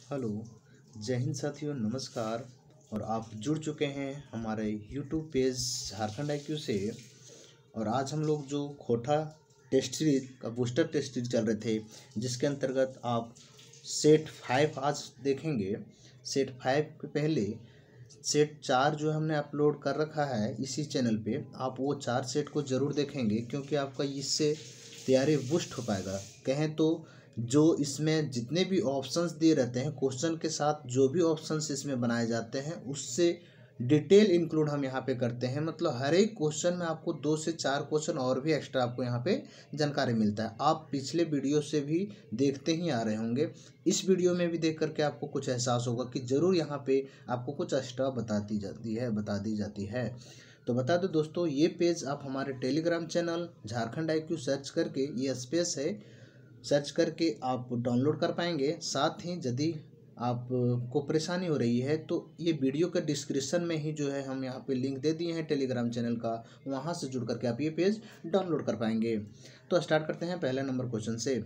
Hello. जय हिंद साथियों, नमस्कार। और आप जुड़ चुके हैं हमारे यूट्यूब पेज झारखंड IQ से। और आज हम लोग जो खोटा टेस्ट सीरीज का बूस्टर टेस्ट सीरीज चल रहे थे, जिसके अंतर्गत आप सेट 5 आज देखेंगे। सेट 5 के पहले सेट 4 जो हमने अपलोड कर रखा है इसी चैनल पे, आप वो 4 सेट को ज़रूर देखेंगे, क्योंकि आपका इससे तैयारी बूस्ट हो पाएगा। कहें तो जो इसमें जितने भी ऑप्शंस दिए रहते हैं, क्वेश्चन के साथ जो भी ऑप्शंस इसमें बनाए जाते हैं, उससे डिटेल इंक्लूड हम यहाँ पे करते हैं। मतलब हर एक क्वेश्चन में आपको 2 से 4 क्वेश्चन और भी एक्स्ट्रा आपको यहाँ पे जानकारी मिलता है। आप पिछले वीडियो से भी देखते ही आ रहे होंगे, इस वीडियो में भी देख करके आपको कुछ एहसास होगा कि ज़रूर यहाँ पे आपको कुछ एक्स्ट्रा बता दी जाती है। तो बता दो दोस्तों, ये पेज आप हमारे Telegram channel Jharkhand IQ search करके, ये स्पेस है, सर्च करके आप डाउनलोड कर पाएंगे। साथ ही यदि आपको परेशानी हो रही है तो ये वीडियो के डिस्क्रिप्शन में ही जो है हम यहाँ पे लिंक दे दिए हैं टेलीग्राम चैनल का, वहाँ से जुड़ करके आप ये पेज डाउनलोड कर पाएंगे। तो स्टार्ट करते हैं पहले नंबर क्वेश्चन से।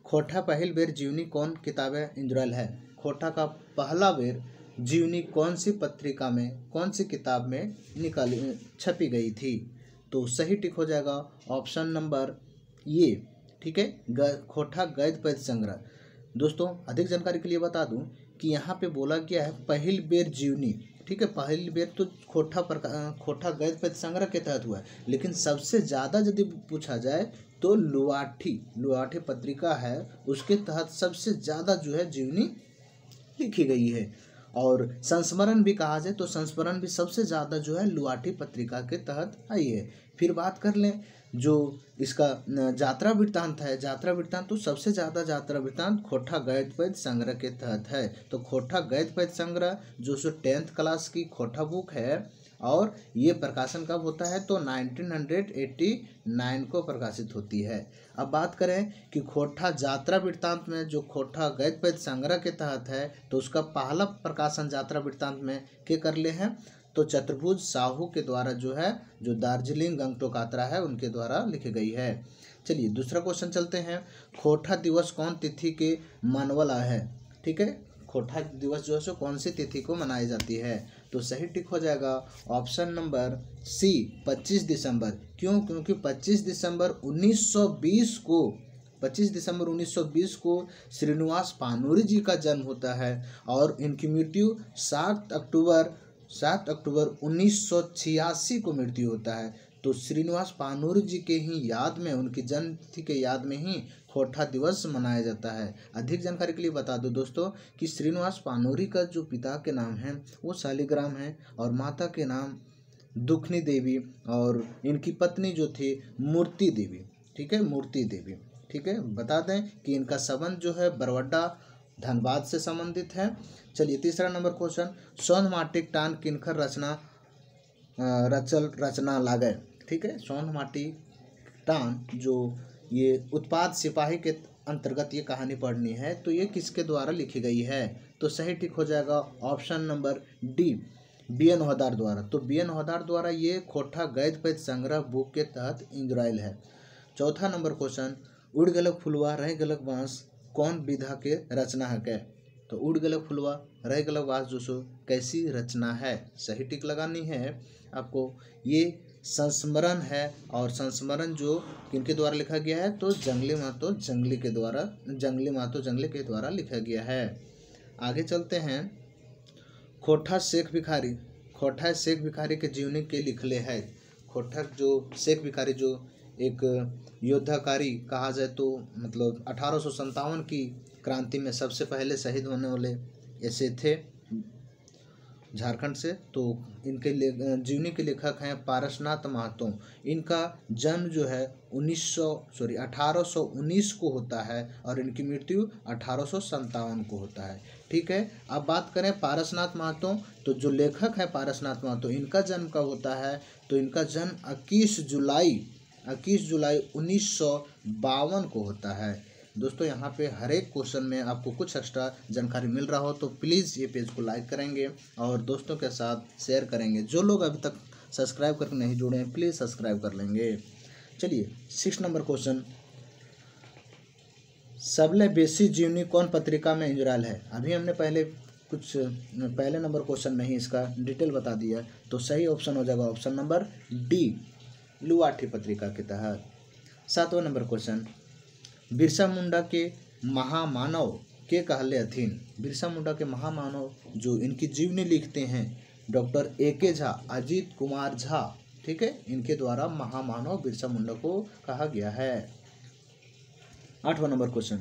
खोटा पहिल बेर जीवनी कौन किताबें इंजुरल है? खोटा का पहला बेर जीवनी कौन सी पत्रिका में, कौन सी किताब में छपी गई थी? तो सही टिक हो जाएगा ऑप्शन नंबर ये, ठीक है, खोटा गद्य पद्य संग्रह। दोस्तों अधिक जानकारी के लिए बता दूं कि यहाँ पे बोला गया है पहिल बेर जीवनी, ठीक है। पहिल बेर तो खोटा गद्य पद्य संग्रह के तहत हुआ है, लेकिन सबसे ज़्यादा यदि पूछा जाए तो लुआठी पत्रिका है, उसके तहत सबसे ज़्यादा जो है जीवनी लिखी गई है। और संस्मरण भी कहा जाए तो संस्मरण भी सबसे ज़्यादा जो है लुआठी पत्रिका के तहत आई है। फिर बात कर लें जो इसका यात्रा वृत्तांत है, यात्रा वृत्तांत तो सबसे ज़्यादा यात्रा वृत्तांत खोटा गद्य पद्य संग्रह के तहत है। तो खोटा गद्य पद्य संग्रह जो 10th क्लास की खोटा बुक है, और ये प्रकाशन कब होता है तो 1989 को प्रकाशित होती है। अब बात करें कि खोटा यात्रा वृत्तांत में जो खोटा गद्य पद्य संग्रह के तहत है, तो उसका पहला प्रकाशन यात्रा वृत्तांत में के कर ले हैं तो चतुर्भुज साहू के द्वारा जो है, जो दार्जिलिंग गंगटोक यात्रा है उनके द्वारा लिखी गई है। चलिए दूसरा क्वेश्चन चलते हैं। खोटा दिवस कौन तिथि के मानवला है? ठीक है, खोटा दिवस जो है कौन सी तिथि को मनाई जाती है? तो सही टिक हो जाएगा ऑप्शन नंबर सी, 25 दिसंबर। क्यों? क्योंकि 25 दिसंबर 1920 को श्रीनिवास पानूरी जी का जन्म होता है, और इनकी मृत्यु 7 अक्टूबर 1986 को मृत्यु होता है। तो श्रीनिवास पानूरी जी के ही याद में, उनकी जन्मतिथि के याद में ही खोटा दिवस मनाया जाता है। अधिक जानकारी के लिए बता दो दोस्तों कि श्रीनिवास पानूरी का जो पिता के नाम है वो शालिग्राम है, और माता के नाम दुखनी देवी, और इनकी पत्नी जो थी मूर्ति देवी, ठीक है, मूर्ति देवी, ठीक है। बता दें कि इनका संबंध जो है बरवड्डा धनबाद से संबंधित है। चलिए तीसरा नंबर क्वेश्चन। सौंध माटिक टान किनकर रचना लागे? ठीक है, सौंध माटी टान जो ये उत्पाद सिपाही के अंतर्गत ये कहानी पढ़नी है, तो ये किसके द्वारा लिखी गई है? तो सही टिक हो जाएगा ऑप्शन नंबर डी, BN हौदार द्वारा। तो BN हौदार द्वारा ये खोटा गद्य पद्य संग्रह बुक के तहत इंजुराइल है। चौथा नंबर क्वेश्चन। उड़ गलक फुलवा रह गलक बांस कौन विधा के रचना है क्या? तो उड़ गलक फुलवा रह गलक बांस जो सो कैसी रचना है? सही टिक लगानी है आपको। ये संस्मरण है, और संस्मरण जो किनके द्वारा लिखा गया है तो जंगली महतो जंगली के द्वारा लिखा गया है। आगे चलते हैं। खोटा शेख भिखारी के जीवनी के लिखले है। खोटा जो शेख भिखारी जो एक योद्धाकारी कहा जाए तो मतलब 1857 की क्रांति में सबसे पहले शहीद होने वाले ऐसे थे झारखंड से। तो इनके जीवनी के लेखक हैं पारसनाथ महतो। इनका जन्म जो है 1819 को होता है, और इनकी मृत्यु 1857 को होता है, ठीक है। अब बात करें पारसनाथ महतो, तो जो लेखक है पारसनाथ महतो, इनका जन्म कब होता है? तो इनका जन्म 21 जुलाई 1952 को होता है। दोस्तों यहाँ पे हर एक क्वेश्चन में आपको कुछ एक्स्ट्रा जानकारी मिल रहा हो तो प्लीज़ ये पेज को लाइक करेंगे और दोस्तों के साथ शेयर करेंगे। जो लोग अभी तक सब्सक्राइब करके नहीं जुड़े हैं प्लीज़ सब्सक्राइब कर लेंगे। चलिए 6 नंबर क्वेश्चन। सबले बेसी जीवनी कौन पत्रिका में इंजुराल है? अभी हमने पहले नंबर क्वेश्चन में ही इसका डिटेल बता दिया, तो सही ऑप्शन हो जाएगा ऑप्शन नंबर डी, लुआठी पत्रिका के तहत। 7वां नंबर क्वेश्चन, बिरसा मुंडा के महामानव के कहले अथीन। बिरसा मुंडा के महामानव जो इनकी जीवनी लिखते हैं डॉक्टर ए.के. झा, अजीत कुमार झा, ठीक है, इनके द्वारा महामानव बिरसा मुंडा को कहा गया है। 8वां नंबर क्वेश्चन,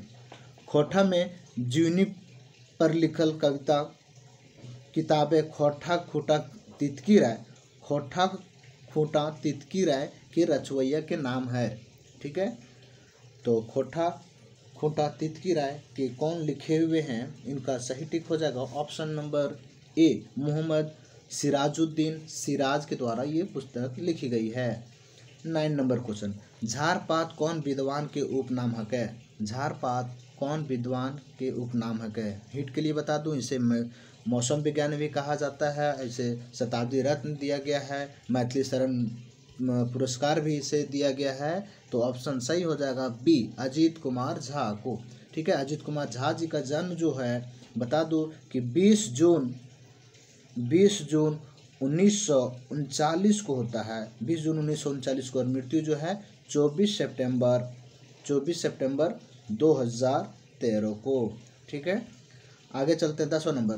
खोटा में जीवनी पर लिखल कविता किताबें खोटा खूटा तितकी राय, खोटा खूटा तितकी राय के रचवैया के नाम है, ठीक है। तो खोटा खूटा तितकी राय के कौन लिखे हुए हैं, इनका सही टिक हो जाएगा option number A, Mohammad Sirajuddin Siraj के द्वारा ये पुस्तक लिखी गई है। 9 नंबर क्वेश्चन, झारपात कौन विद्वान के उपनाम है? झारपात कौन विद्वान के उपनाम है? हिट के लिए बता दूं, इसे मौसम विज्ञान भी कहा जाता है, इसे शताब्दी रत्न दिया गया है, मैथिली शरण पुरस्कार भी इसे दिया गया है। तो ऑप्शन सही हो जाएगा बी, अजीत कुमार झा को, ठीक है। अजीत कुमार झा जी का जन्म जो है बता दूं कि 20 जून 1939 को होता है, 20 जून 1939 को, और मृत्यु जो है 24 सितंबर 2013 को, ठीक है। आगे चलते हैं 10वां नंबर,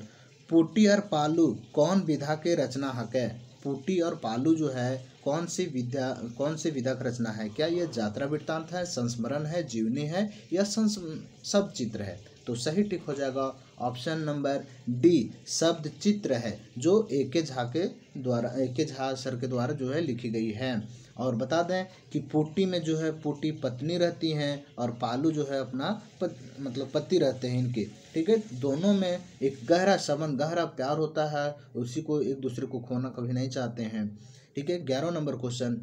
पुटी और पालू कौन विधा के रचना है? पुटी और पालू जो है कौन सी विधा का रचना है? क्या ये यात्रा वृत्तांत है, संस्मरण है, जीवनी है, या शब्द चित्र है? तो सही टिक हो जाएगा ऑप्शन नंबर डी, शब्द चित्र है, जो ए.के. झा सर के द्वारा जो है लिखी गई है। और बता दें कि पुटी में जो है पुटी पत्नी रहती हैं और पालू जो है अपना पति रहते हैं इनके, ठीक है। दोनों में एक गहरा संबंध, गहरा प्यार होता है, उसी को एक दूसरे को खोना कभी नहीं चाहते हैं, ठीक है। 11वां नंबर क्वेश्चन,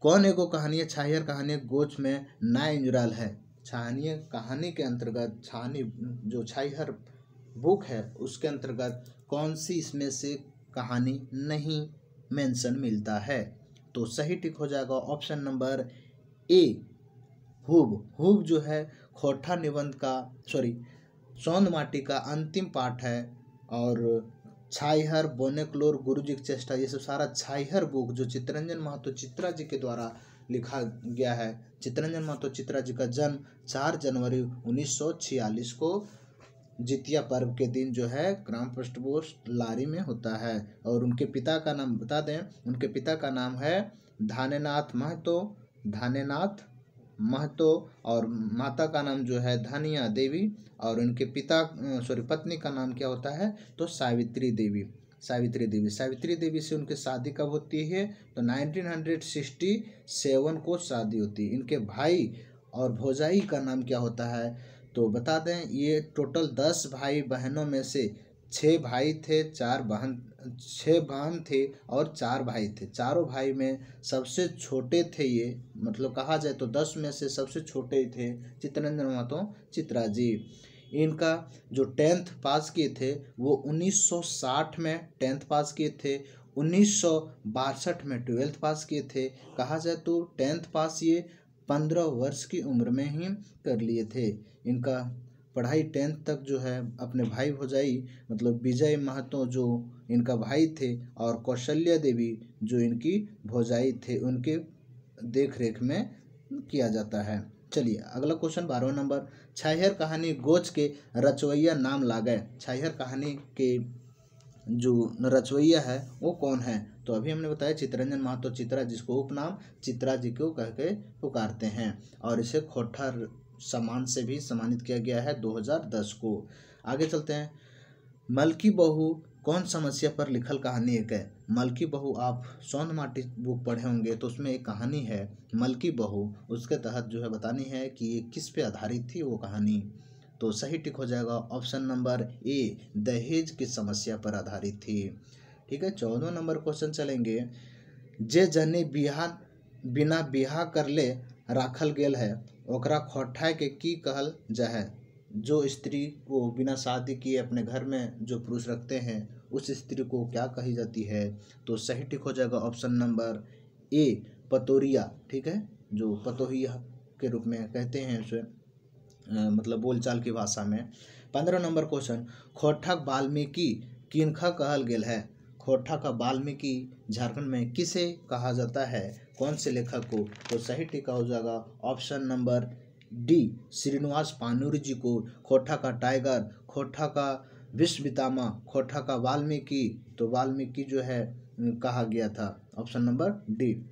कौन एगो कहानी छाहियर कहानी गोच में ना इंजुराल है? छाहियर कहानी के अंतर्गत जो छाहियर बुक है उसके अंतर्गत कौन सी इसमें से कहानी नहीं मेंशन मिलता है? तो सही टिक हो जाएगा ऑप्शन नंबर ए, हुब जो है खोटा निबंध का सौंद माटी का अंतिम पाठ है, और छाइहर बोनेक्लोर गुरुजी की चेष्टा, ये सब सारा छाइहर बुक जो चित्तरंजन महतो चित्रा जी के द्वारा लिखा गया है। चित्तरंजन महतो चित्रा जी का जन्म 4 जनवरी 1946 को जितिया पर्व के दिन जो है ग्राम पोस्ट लारी में होता है। और उनके पिता का नाम बता दें, उनके पिता का नाम है धानेनाथ महतो और माता का नाम जो है धनिया देवी, और उनके पत्नी का नाम क्या होता है? तो सावित्री देवी से उनकी शादी कब होती है? तो 1967 को शादी होती है। इनके भाई और भौजाई का नाम क्या होता है? तो बता दें, ये टोटल 10 भाई बहनों में से 6 भाई थे, 6 बहन थे और 4 भाई थे। चारों भाई में सबसे छोटे थे ये, मतलब कहा जाए तो 10 में से सबसे छोटे थे चित्तरंजन महतो चित्रा जी। इनका जो 10th पास किए थे वो 1960 में 10th पास किए थे, 1962 में 12th पास किए थे। कहा जाए तो 10th पास ये 15 वर्ष की उम्र में ही कर लिए थे। इनका पढ़ाई 10th तक जो है अपने भाई भौजाई मतलब विजय महतो जो इनका भाई थे और कौशल्या देवी जो इनकी भौजाई थे, उनके देख रेख में किया जाता है। चलिए अगला क्वेश्चन 12वां नंबर, छाहियर कहानी गोच के रचवैया नाम लागे। छाहियर कहानी के जो रचवैया है वो कौन है? तो अभी हमने बताया चित्तरंजन महतो चित्रा, जिसको उपनाम चित्रा जी को कह के पुकारते हैं, और इसे खोटा सम्मान से भी सम्मानित किया गया है 2010 को। आगे चलते हैं, मलकी बहू कौन समस्या पर लिखल कहानी है? मलकी बहू आप सौंद माटी बुक पढ़े होंगे तो उसमें एक कहानी है मलकी बहू, उसके तहत जो है बतानी है कि ये किस पे आधारित थी वो कहानी। तो सही टिक हो जाएगा ऑप्शन नंबर ए, दहेज की समस्या पर आधारित थी। ठीक है, 14वां नंबर क्वेश्चन चलेंगे, जे जने बिना बिहा कर ले राखल गेल है ओकरा खोठाय के की कहल जाए? जो स्त्री को बिना शादी किए अपने घर में जो पुरुष रखते हैं उस स्त्री को क्या कही जाती है? तो सही टिक हो जाएगा ऑप्शन नंबर ए, पतोरिया। ठीक है, जो पतोहिया के रूप में कहते हैं उसे। मतलब बोलचाल की भाषा में। 15 नंबर क्वेश्चन, खोटक वाल्मीकि किनका कहल गेल है? खोटक वाल्मीकि झारखंड में किसे कहा जाता है, कौन से लेखक को? तो सही टीका हो जाएगा option number D, Srinivas Panuri जी को खोटा का टाइगर, खोटा का विश्व पितामह, खोटा का वाल्मीकि, तो वाल्मीकि जो है कहा गया था, ऑप्शन नंबर डी।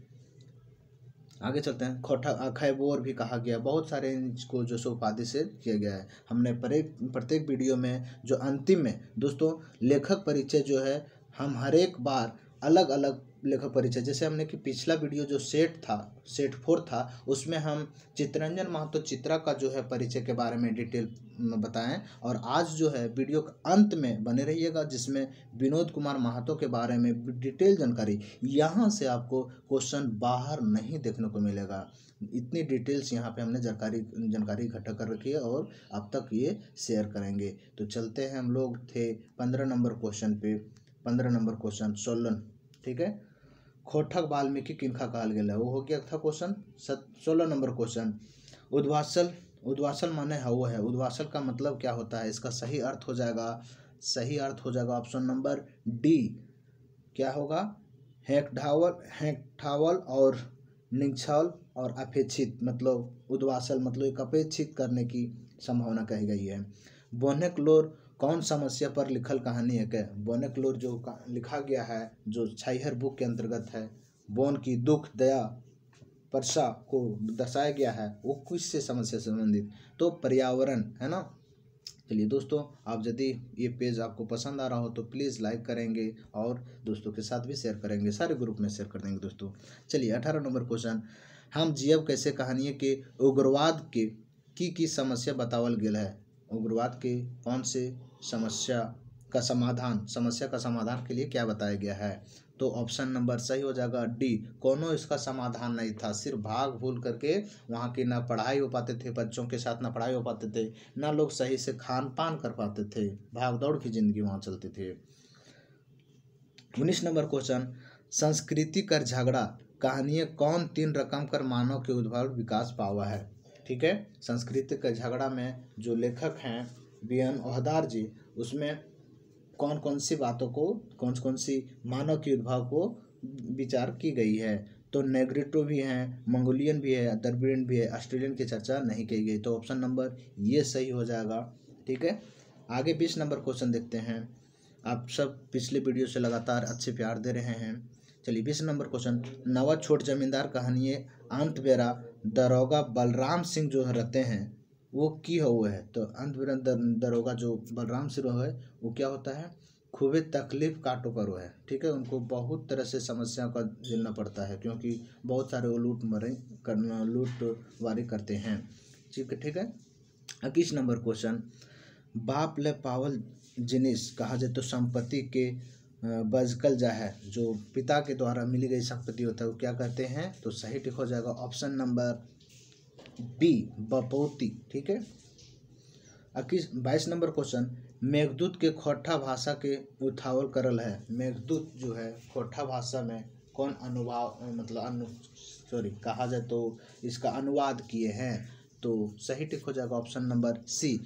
आगे चलते हैं, खोटा खैबोर भी कहा गया, बहुत सारे इसको जो सो उपाधि से किया गया है। हमने प्रत्येक वीडियो में जो अंतिम में दोस्तों लेखक परिचय जो है, हम हर एक बार अलग अलग लेखक परिचय, जैसे हमने कि पिछला वीडियो जो सेट 4 था, उसमें हम चित्तरंजन महतो चित्रा का जो है परिचय के बारे में डिटेल बताएं, और आज जो है वीडियो के अंत में बने रहिएगा जिसमें विनोद कुमार महतो के बारे में डिटेल जानकारी। यहाँ से आपको क्वेश्चन बाहर नहीं देखने को मिलेगा, इतनी डिटेल्स यहाँ पे हमने जानकारी इकट्ठा कर रखी है और अब तक ये शेयर करेंगे। तो चलते हैं, हम लोग थे 15 नंबर क्वेश्चन पे। 15 नंबर क्वेश्चन सोलन, ठीक है, खोटक वाल्मीकि किनका कहल गेल है, वो हो गया था क्वेश्चन। 16 नंबर क्वेश्चन, उद्वासल माने हवा है, उद्वासल का मतलब क्या होता है, इसका सही अर्थ हो जाएगा ऑप्शन नंबर डी, क्या होगा, हेक्ठावल और निक्षल और अपेक्षित, मतलब उद्वासल मतलब एक अपेक्षित करने की संभावना कही गई है। बोनेक्लोर कौन समस्या पर लिखल कहानी है? क्या बोनेक्लोर जो लिखा गया है, जो छाइहर बुक के अंतर्गत है, बोन की दुख दया वर्षा को दर्शाया गया है, वो किससे समस्या से संबंधित? तो पर्यावरण है ना। चलिए दोस्तों, आप यदि ये पेज आपको पसंद आ रहा हो तो प्लीज़ लाइक करेंगे और दोस्तों के साथ भी शेयर करेंगे, सारे ग्रुप में शेयर कर देंगे दोस्तों। चलिए 18 नंबर क्वेश्चन, हम जियब कैसे कहानी के उग्रवाद के की समस्या बतावल गेल है, उग्रवाद के कौन से समस्या का समाधान के लिए क्या बताया गया है? तो ऑप्शन नंबर सही हो जाएगा डी, कोनो इसका समाधान नहीं था, सिर्फ भाग भूल करके वहाँ की ना पढ़ाई हो पाते थे, बच्चों के साथ ना पढ़ाई हो पाते थे, ना लोग सही से खान पान कर पाते थे, भाग दौड़ की जिंदगी वहाँ चलती थी। 19 नंबर क्वेश्चन, संस्कृति कर झगड़ा कहानी कौन 3 रकम कर मानव के उद्भव विकास पावा है? ठीक है, संस्कृति का झगड़ा में जो लेखक हैं BN ओहदार जी, उसमें कौन कौन सी बातों को, कौन सी मानव के उद्भव को विचार की गई है? तो नेग्रिटो भी हैं, मंगोलियन भी है, द्रविड़ियन भी है, ऑस्ट्रेलियन की चर्चा नहीं की गई, तो ऑप्शन नंबर ये सही हो जाएगा। ठीक है, आगे 20 नंबर क्वेश्चन देखते हैं। आप सब पिछले वीडियो से लगातार अच्छे प्यार दे रहे हैं। चलिए 20 नंबर क्वेश्चन, नवा छोट जमींदार कहानी अंत बेरा दरोगा बलराम सिंह जो रहते हैं वो की हुआ है? तो अंत बेरा दरोगा जो बलराम सिंह है वो क्या होता है, खूबे तकलीफ काटो पर है, ठीक है, उनको बहुत तरह से समस्याओं का झेलना पड़ता है क्योंकि बहुत सारे वो लूटवारी करते हैं। ठीक है। 21 नंबर क्वेश्चन, बाप ले पावल जिनिस कहा जाए तो संपत्ति के बजकल जा है, जो पिता के द्वारा मिली गई संपत्ति होता है वो क्या कहते हैं? तो सही टिक हो जाएगा ऑप्शन नंबर बी, बपौती। ठीक है। 22 नंबर क्वेश्चन, मेघदूत के खोटा भाषा के उठावल करल है, मेघदूत जो है खोटा भाषा में कौन कहा जाए तो इसका अनुवाद किए हैं? तो सही टिक हो जाएगा ऑप्शन नंबर सी,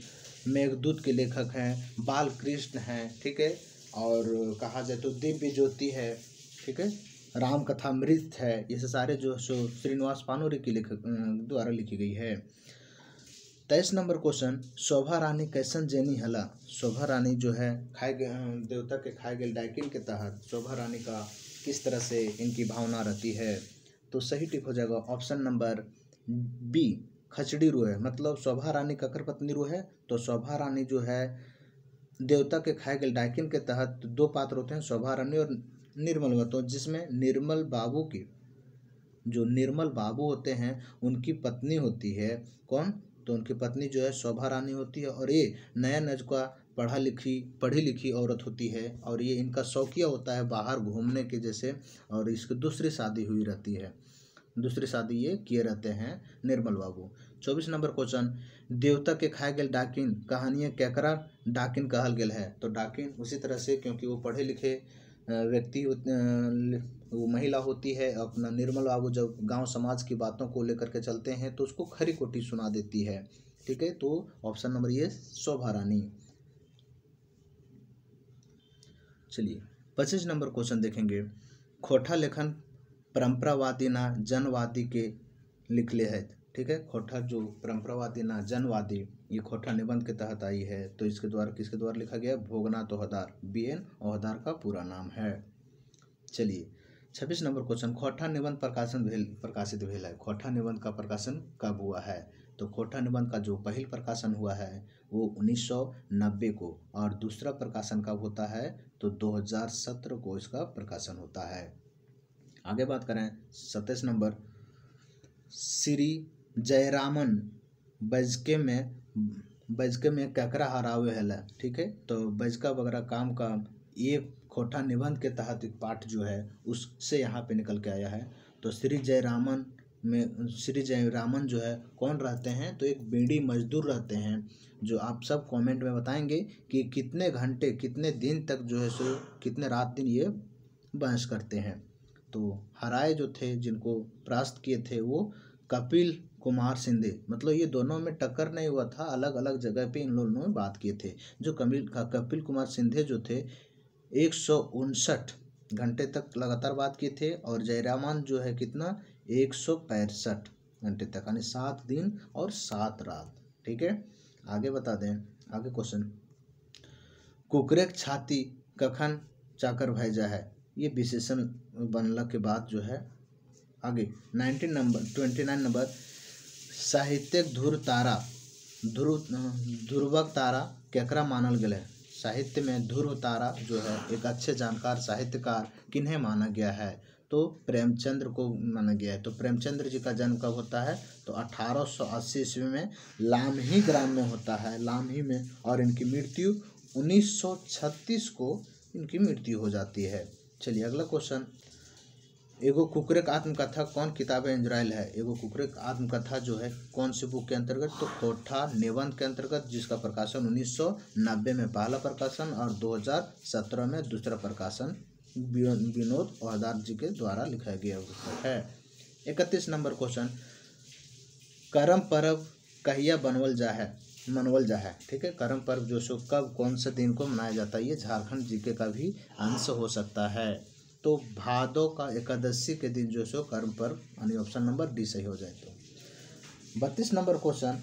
मेघदूत के लेखक हैं बालकृष्ण हैं। ठीक है, और कहा जाए तो दिव्य ज्योति है, ठीक है, राम कथामृत है, ये सारे जो श्रीनिवास पानूरी के लेखक द्वारा लिखी गई है। 23 नंबर क्वेश्चन, शोभा रानी कैसन जेनी हला, शोभा रानी जो है देवता के खाए गए डाकिन के तहत शोभा रानी का किस तरह से इनकी भावना रहती है? तो सही टिक हो जाएगा ऑप्शन नंबर बी, खचड़ी रू है, मतलब शोभा रानी ककर पत्नी रू है। तो शोभा रानी जो है देवता के खाए गए डाकिन के तहत 2 पात्र होते हैं, शोभा रानी और निर्मल, तो जिसमें निर्मल बाबू होते हैं उनकी पत्नी होती है कौन? तो उनकी पत्नी जो है शोभा रानी होती है, और ये नया नज का पढ़ी लिखी औरत होती है, और ये इनका शौकिया होता है बाहर घूमने के जैसे, और इसकी दूसरी शादी हुई रहती है, दूसरी शादी ये किए रहते हैं निर्मल बाबू। 24 नंबर क्वेश्चन, देवता के खाए गए डाकिन कहानी केकरा डाकिन कहल गेल है? तो डाकिन उसी तरह से, क्योंकि वो पढ़े लिखे व्यक्ति वो महिला होती है, अपना निर्मल बाबू जब गांव समाज की बातों को लेकर के चलते हैं तो उसको खरी खोटी सुना देती है, ठीक है, तो ऑप्शन नंबर ये शोभा रानी। चलिए 25 नंबर क्वेश्चन देखेंगे। खोटा लेखन परंपरावादी ना जनवादी के लिखले है। ठीक है, खोटा जो परंपरावादी ना जनवादी, ये खोटा निबंध के तहत आई है। तो इसके द्वारा किसके द्वारा लिखा गया? भोगनाथ ओहदार, BN ओहदार का पूरा नाम है। चलिए 26 नंबर क्वेश्चन। खोटा निबंध प्रकाशित भेल है। खोटा निबंध का प्रकाशन कब हुआ है? तो खोटा निबंध का जो पहला प्रकाशन हुआ है वो 1990 को, और दूसरा प्रकाशन कब होता है? तो 2017 को इसका प्रकाशन होता है। आगे बात करें 27 नंबर। श्री जयरामन बैजके में ककरा हरावे है। ठीक है, तो बैजका वगैरह काम का ये खोटा निबंध के तहत एक पाठ जो है उससे यहाँ पे निकल के आया है। तो श्री जयरामन जो है कौन रहते हैं? तो एक बीड़ी मजदूर रहते हैं, जो आप सब कमेंट में बताएंगे कि कितने घंटे कितने दिन तक जो है सो कितने रात दिन ये बहस करते हैं। तो हराए जो थे, जिनको परास्त किए थे, वो कपिल कुमार सिंधे, मतलब ये दोनों में टक्कर नहीं हुआ था, अलग अलग जगह पे इन लोगों ने बात किए थे। जो कपिल कुमार सिंधे जो थे 159 घंटे तक लगातार बात किए थे, और जयरामन जो है कितना 165 घंटे तक, यानी 7 दिन और 7 रात। ठीक है, आगे बता दें। आगे क्वेश्चन। कुकरेक छाती कखन चाकर भेजा है। ये विशेषण बनला के बाद जो है आगे 29 नंबर। साहित्यिक ध्रुवक तारा केकरा मानल गया है। साहित्य में ध्रुव तारा जो है एक अच्छे जानकार साहित्यकार किन्हें माना गया है? तो प्रेमचंद्र को माना गया है। तो प्रेमचंद्र जी का जन्म कब होता है? तो 1880 ईस्वी में लामही ग्राम में होता है, लामही में, और इनकी मृत्यु 1936 को इनकी मृत्यु हो जाती है। चलिए अगला क्वेश्चन। एगो कुकरेक आत्मकथा कौन किताब इंजराइल है? एगो कुकरेक आत्मकथा जो है कौन सी बुक के अंतर्गत? तो खोटा निबंध के अंतर्गत, जिसका प्रकाशन 1990 में पहला प्रकाशन और 2017 में दूसरा प्रकाशन विनोद ओहदार जी के द्वारा लिखा गया है। 31 नंबर क्वेश्चन। करम पर्व कहिया मनवल जा है। ठीक है, करम पर्व जो सो कब कौन से दिन को मनाया जाता है? ये झारखंड जीके का भी अंश हो सकता है। तो भादो का एकादशी के दिन जो सो कर्म पर्व, यानी ऑप्शन नंबर डी सही हो जाए। तो 32 नंबर क्वेश्चन।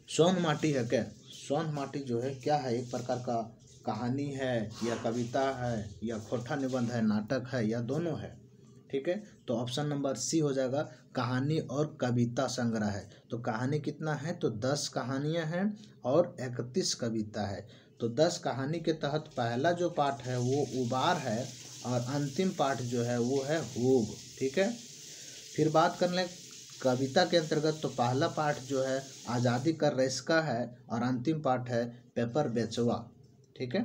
सोन माटी है क्या? सोन माटी जो है क्या है? एक प्रकार का कहानी है, या कविता है, या खोटा निबंध है, नाटक है, या दोनों है? ठीक है, तो ऑप्शन नंबर सी हो जाएगा, कहानी और कविता संग्रह है। तो कहानी कितना है? तो 10 कहानियां हैं और 31 कविता है। तो 10 कहानी के तहत पहला जो पाठ है वो उबार है, और अंतिम पाठ जो है वो है हूब। ठीक है, फिर बात कर लें कविता के अंतर्गत, तो पहला पाठ जो है आज़ादी का रेस्का है, और अंतिम पाठ है पेपर बेचवा। ठीक है,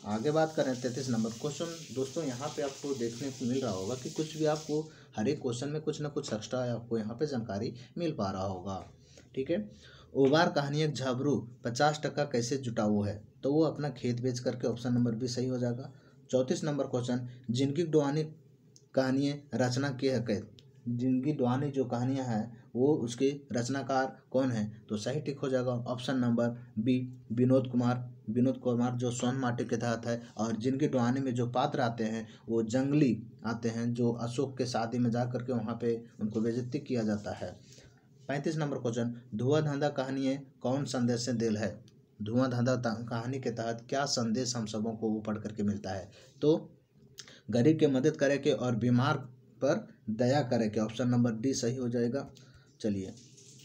आगे बात करें 33 नंबर क्वेश्चन। दोस्तों यहाँ पे आपको देखने को मिल रहा होगा कि कुछ भी आपको हर एक क्वेश्चन में कुछ ना कुछ एक्स्ट्रा आपको यहाँ पे जानकारी मिल पा रहा होगा। ठीक है, ओबार कहानी एक झाबरू 50% कैसे जुटाऊ है? तो वो अपना खेत बेच करके, ऑप्शन नंबर बी सही हो जाएगा। 34 नंबर क्वेश्चन। जिनकी डुआनी कहानियाँ रचना की है कैद। जिनकी डुआनी जो कहानियाँ हैं वो उसके रचनाकार कौन है? तो सही टिक हो जाएगा option number B Vinod Kumar जो सोन माटी के तहत है। और जिनकी डुआनी में जो पात्र आते हैं वो जंगली आते हैं, जो अशोक के शादी में जा करके वहाँ पे उनको बेइज्जती किया जाता है। 35 नंबर क्वेश्चन। धुआंधार कहानियाँ कौन संदेश से दिल है? धुआंधार कहानी के तहत क्या संदेश हम सबों को पढ़ करके मिलता है? तो गरीब की मदद करे के और बीमार पर दया करे के, ऑप्शन नंबर डी सही हो जाएगा। चलिए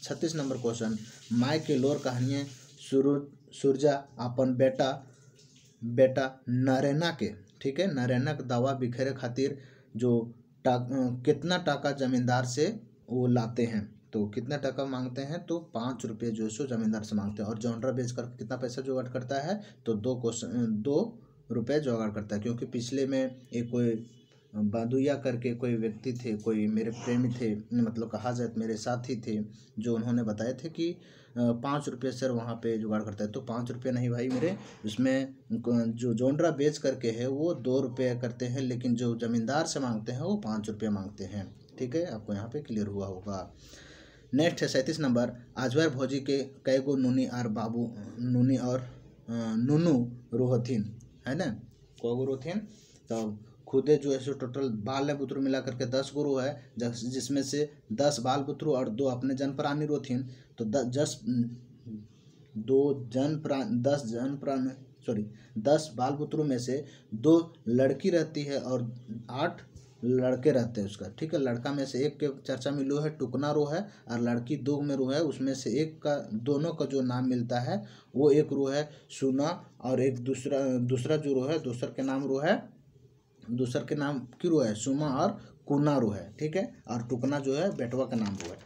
36 नंबर क्वेश्चन। माय के लोर कहानियाँ सूरजा अपन बेटा नरेना के, ठीक है, नरेना के दवा बिखेरे खातिर जो कितना टाका जमींदार से वो लाते हैं? तो कितना टका मांगते हैं? तो 5 रुपये जो सो जमींदार से मांगते हैं। और जॉनरा बेच कर कितना पैसा जुगाड़ करता है? तो 2 रुपये जुगाड़ करता है। क्योंकि पिछले में एक कोई बादुया करके कोई व्यक्ति थे, कोई मेरे प्रेमी थे, मतलब कहा जाए तो मेरे साथी थे, जो उन्होंने बताए थे कि 5 रुपये सर वहाँ पे जुगाड़ करता है। तो 5 रुपये नहीं भाई मेरे, उसमें जो जॉनरा बेच करके है वो 2 रुपये करते हैं, लेकिन जो ज़मींदार से मांगते हैं वो 5 रुपये मांगते हैं। ठीक है, आपको यहाँ पे क्लियर हुआ होगा। नेक्स्ट है 37 नंबर, आजवर भौजी के कई गो नूनी और बाबू नूनी और नूनू रोहथिन, है ना, कौ गो रोथिन, तो खुदे जो है सो टोटल बाल बुतरू मिला करके 10 गो रो है, जिसमें से 10 बाल बुतरू और 2 अपने जन प्राणी रोथिन। तो 10 बाल बुतरू में से 2 लड़की रहती है और 8 लड़के रहते हैं उसका, ठीक है। लड़का में से एक के चर्चा में लो है टुकना रो है, और लड़की 2 में रो है, उसमें से एक का दोनों का जो नाम मिलता है वो एक रो है सुना, और एक दूसरा जो रो है दूसर के नाम की रो है सुमा और कुना रो है, ठीक है। और टुकना जो है बेटवा का नाम रो है।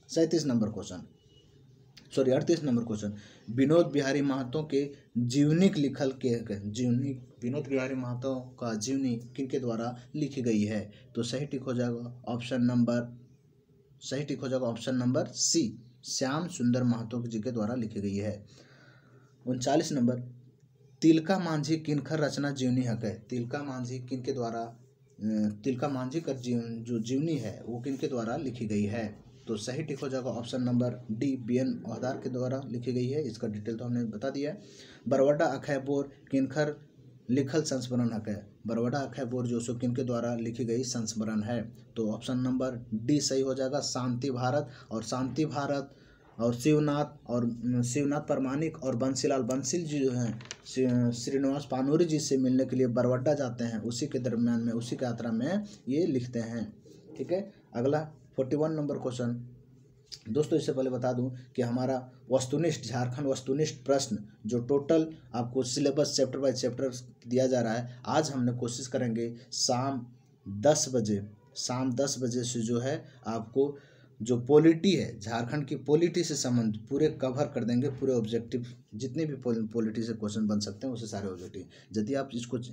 38 नंबर क्वेश्चन, विनोद बिहारी महतो के जीवनी लिखल के जीवनी, विनोद बिहारी महतो का जीवनी किनके द्वारा लिखी गई है? तो सही टिक हो जाएगा ऑप्शन नंबर सी, श्याम सुंदर महतो जी के द्वारा लिखी गई है। 39 नंबर, तिलका मांझी किनकर रचना जीवनी है? तिलका मांझी किनके द्वारा, तिलका मांझी का जो जीवनी है वो किनके द्वारा लिखी गई है? तो सही टिक हो जाएगा option number D, BN Ohdar के द्वारा लिखी गई है। इसका डिटेल तो हमने बता दिया है। बरवड्डा अखय बोर किनकर लिखल संस्मरण है? बरवड्डा अखय बोर जो सो किनके द्वारा लिखी गई संस्मरण है? तो ऑप्शन नंबर डी सही हो जाएगा, शांति भारत। और शांति भारत और शिवनाथ परमानिक और बंसीलाल बंसिल जी जो हैं श्रीनिवास पानूरी जी से मिलने के लिए बरवड्डा जाते हैं, उसी के दरमियान में, उसी की यात्रा में ये लिखते हैं, ठीक है। अगला 41 नंबर क्वेश्चन, दोस्तों इससे पहले बता दूं कि हमारा वस्तुनिष्ठ झारखंड वस्तुनिष्ठ प्रश्न जो टोटल आपको सिलेबस चैप्टर बाय चैप्टर दिया जा रहा है, आज हमने कोशिश करेंगे शाम 10 बजे से जो है आपको जो पॉलिटी है, झारखंड की पॉलिटी से संबंध पूरे कवर कर देंगे, पूरे ऑब्जेक्टिव जितने भी पॉलिटी से क्वेश्चन बन सकते हैं उसे सारे ऑब्जेक्टिव। यदि आप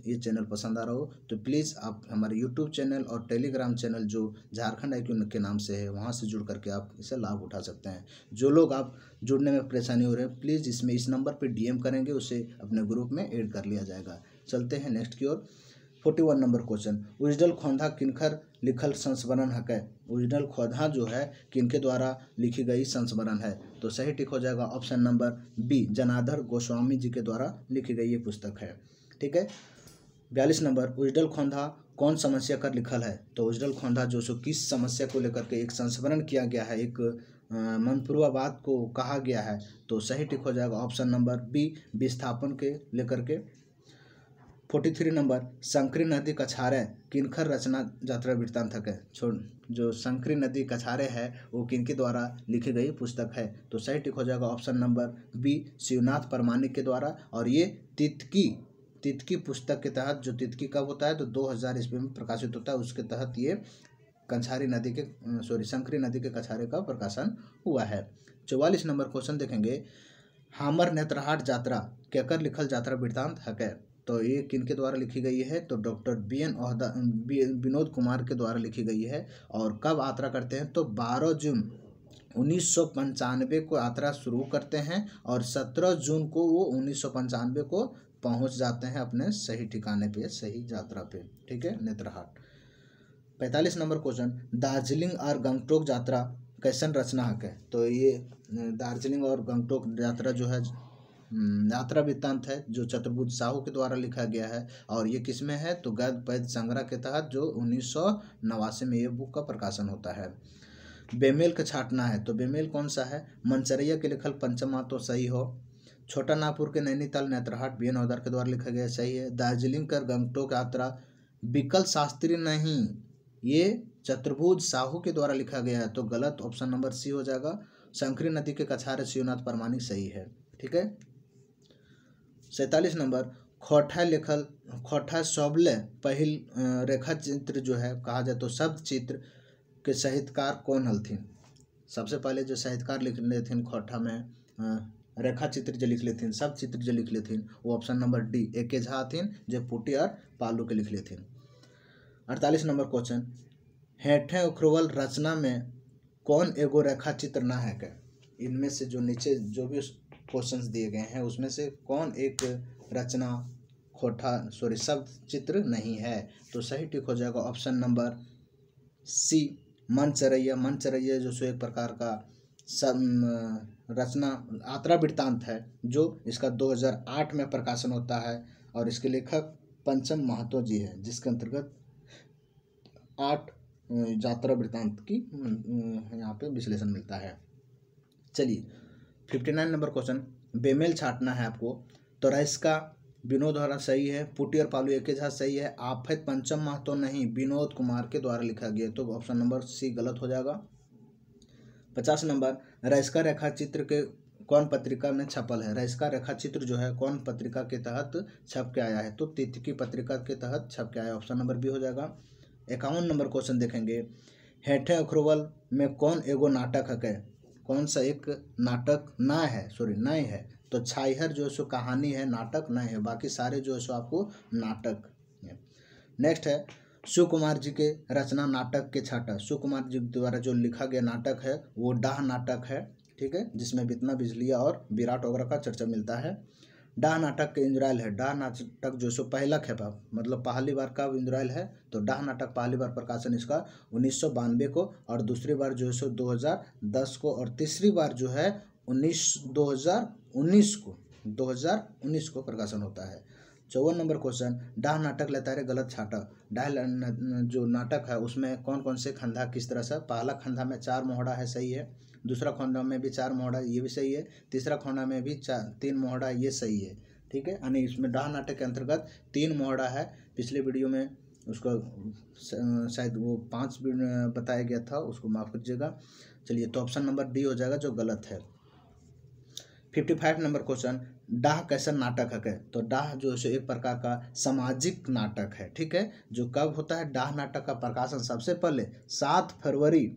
ये चैनल पसंद आ रहा हो तो प्लीज़ आप हमारे यूट्यूब चैनल और टेलीग्राम चैनल जो झारखंड IQ के नाम से है वहाँ से जुड़ करके आप इसे लाभ उठा सकते हैं। जो लोग आप जुड़ने में परेशानी हो रहे हैं प्लीज़ इस नंबर पर DM करेंगे, उसे अपने ग्रुप में ऐड कर लिया जाएगा। चलते हैं नेक्स्ट की ओर। 41 नंबर क्वेश्चन, उजडल खोंधा किनकर लिखल संस्मरण है? उजडल खोंधा जो है किनके द्वारा लिखी गई संस्मरण है? तो सही टिक हो जाएगा option number B, Janardan Goswami ji के द्वारा लिखी गई ये पुस्तक है, ठीक है। 42 नंबर, उजडल खोंधा कौन समस्या कर लिखल है? तो उजडल खोंधा जो सो किस समस्या को लेकर के एक संस्मरण किया गया है, एक मनपूर्वाबाद को कहा गया है? तो सही टिक हो जाएगा ऑप्शन नंबर बी, विस्थापन के लेकर के। 43 नंबर, शंकरी नदी कछारे किनकर रचना यात्रा वृत्तांत है? जो शंकरी नदी कछारे है वो किनके द्वारा लिखी गई पुस्तक है? तो सही टिक हो जाएगा option number B, Shivnath Pramanik के द्वारा। और ये तितकी पुस्तक के तहत, जो तितकी कब होता है तो 2000 ईस्वी में प्रकाशित होता है, उसके तहत ये शंकरी नदी के कछारे का प्रकाशन हुआ है। 44 नंबर क्वेश्चन देखेंगे, हामर नेत्रहाट यात्रा केकर लिखल यात्रा वृत्तांत है? तो ये किनके द्वारा लिखी गई है? तो डॉक्टर विनोद कुमार के द्वारा लिखी गई है। और कब यात्रा करते हैं? तो 12 जून 1995 को यात्रा शुरू करते हैं और 17 जून को वो 1995 को पहुंच जाते हैं अपने सही ठिकाने पे, सही यात्रा पे, ठीक है, नेत्रहाट। 45 नंबर क्वेश्चन, दार्जिलिंग और गंगटोक यात्रा कैसन रचना है? तो ये दार्जिलिंग और गंगटोक यात्रा जो है यात्रा वृत्तांत है जो चतुर्भुज साहू के द्वारा लिखा गया है। और ये किसमें है? तो गद्य पद्य संग्रह के तहत जो 1989 में ये बुक का प्रकाशन होता है। बेमेल का छाटना है, तो बेमेल कौन सा है? मनचरिया के लिखल पंचमा तो सही हो। छोटा नागपुर के नैनीताल नेत्रहाट BN ओहदार के द्वारा लिखा गया, सही है। दार्जिलिंग कर गंगटोक यात्रा विकल शास्त्री नहीं, ये चतुर्भुज साहू के द्वारा लिखा गया है, तो गलत, ऑप्शन नंबर सी हो जाएगा। शंकरी नदी के कछारे शिवनाथ परमानिक सही है, ठीक है। 47 नंबर, खोठा शोभले पहिल रेखा चित्र जो है कहा जाए तो शब्द चित्र के साहित्यकार कौन हलथिन? सबसे पहले जो साहित्यकार लिख लेथिन खोठा में रेखा चित्र जो लिख लेथिन, शब्द चित्र जो लिख लेथिन, वो option number D AK Jha हथिन, जो पुटी और पालू के लिख लेथिन। 48 नंबर क्वेश्चन, हेठे उखरुवल रचना में कौन एगो रेखा चित्र ना है के? इनमें से जो नीचे जो भी क्वेश्चंस दिए गए हैं उसमें से कौन एक रचना शब्द चित्र नहीं है? तो सही टिक हो जाएगा ऑप्शन नंबर सी, मन चरैया जो सो एक प्रकार का रचना यात्रा वृत्तांत है, जो इसका 2008 में प्रकाशन होता है और इसके लेखक पंचम महतो जी है, जिसके अंतर्गत 8 यात्रा वृत्तांत की यहाँ पे विश्लेषण मिलता है। चलिए 59 नंबर क्वेश्चन, बेमेल छाटना है आपको। तो राइस का विनोद द्वारा सही है, पुटी और पालू एक साथ सही है, आफत पंचम महतो नहीं विनोद कुमार के द्वारा लिखा गया, तो ऑप्शन नंबर सी गलत हो जाएगा। 50 नंबर, राइस्का रेखा चित्र के कौन पत्रिका में छपल है? राइस्का रेखा चित्र जो है कौन पत्रिका के तहत छप के आया है? तो तितकी पत्रिका के तहत छप के आया, ऑप्शन नंबर बी हो जाएगा। 51 नंबर क्वेश्चन देखेंगे, हेठे अखरोवल में कौन एगो नाटक है? कौन सा एक नाटक नहीं है, तो छाइहर जो है सो कहानी है, नाटक नहीं है, बाकी सारे जो है सो आपको नाटक है। नेक्स्ट है, शिव कुमार जी के रचना नाटक के छाटा। शिव कुमार जी द्वारा जो लिखा गया नाटक है वो डाह नाटक है, ठीक है, जिसमें बितना बिजलिया और विराट वगैरह का चर्चा मिलता है। डाह नाटक के इंद्रायल है। डाह नाटक जो सो पहला खेपा मतलब पहली बार का इंद्रायल है, तो डाह नाटक पहली बार प्रकाशन इसका 1992 को, और दूसरी बार जो है सो 2010 को, और तीसरी बार जो है 2019 को प्रकाशन होता है। 54 नंबर क्वेश्चन, डाह नाटक लेता है गलत छाटा। डाह जो नाटक है उसमें कौन कौन से खंधा किस तरह से? पहला खंधा में 4 मोहड़ा है, सही है। दूसरा खंधा में भी 4 मोहड़ा, ये भी सही है। तीसरा खंधा में भी 3 मोहड़ा, ये सही है, ठीक है। यानी इसमें डाह नाटक के अंतर्गत 3 मोहड़ा है। पिछले वीडियो में उसको शायद वो 5 बताया गया था, उसको माफ़ कीजिएगा। चलिए, तो ऑप्शन नंबर डी हो जाएगा जो गलत है। 55 नंबर क्वेश्चन, डाह कैसन नाटक है? तो डाह जो है एक प्रकार का सामाजिक नाटक है, ठीक है, जो कब होता है? डाह नाटक का प्रकाशन सबसे पहले 7 फरवरी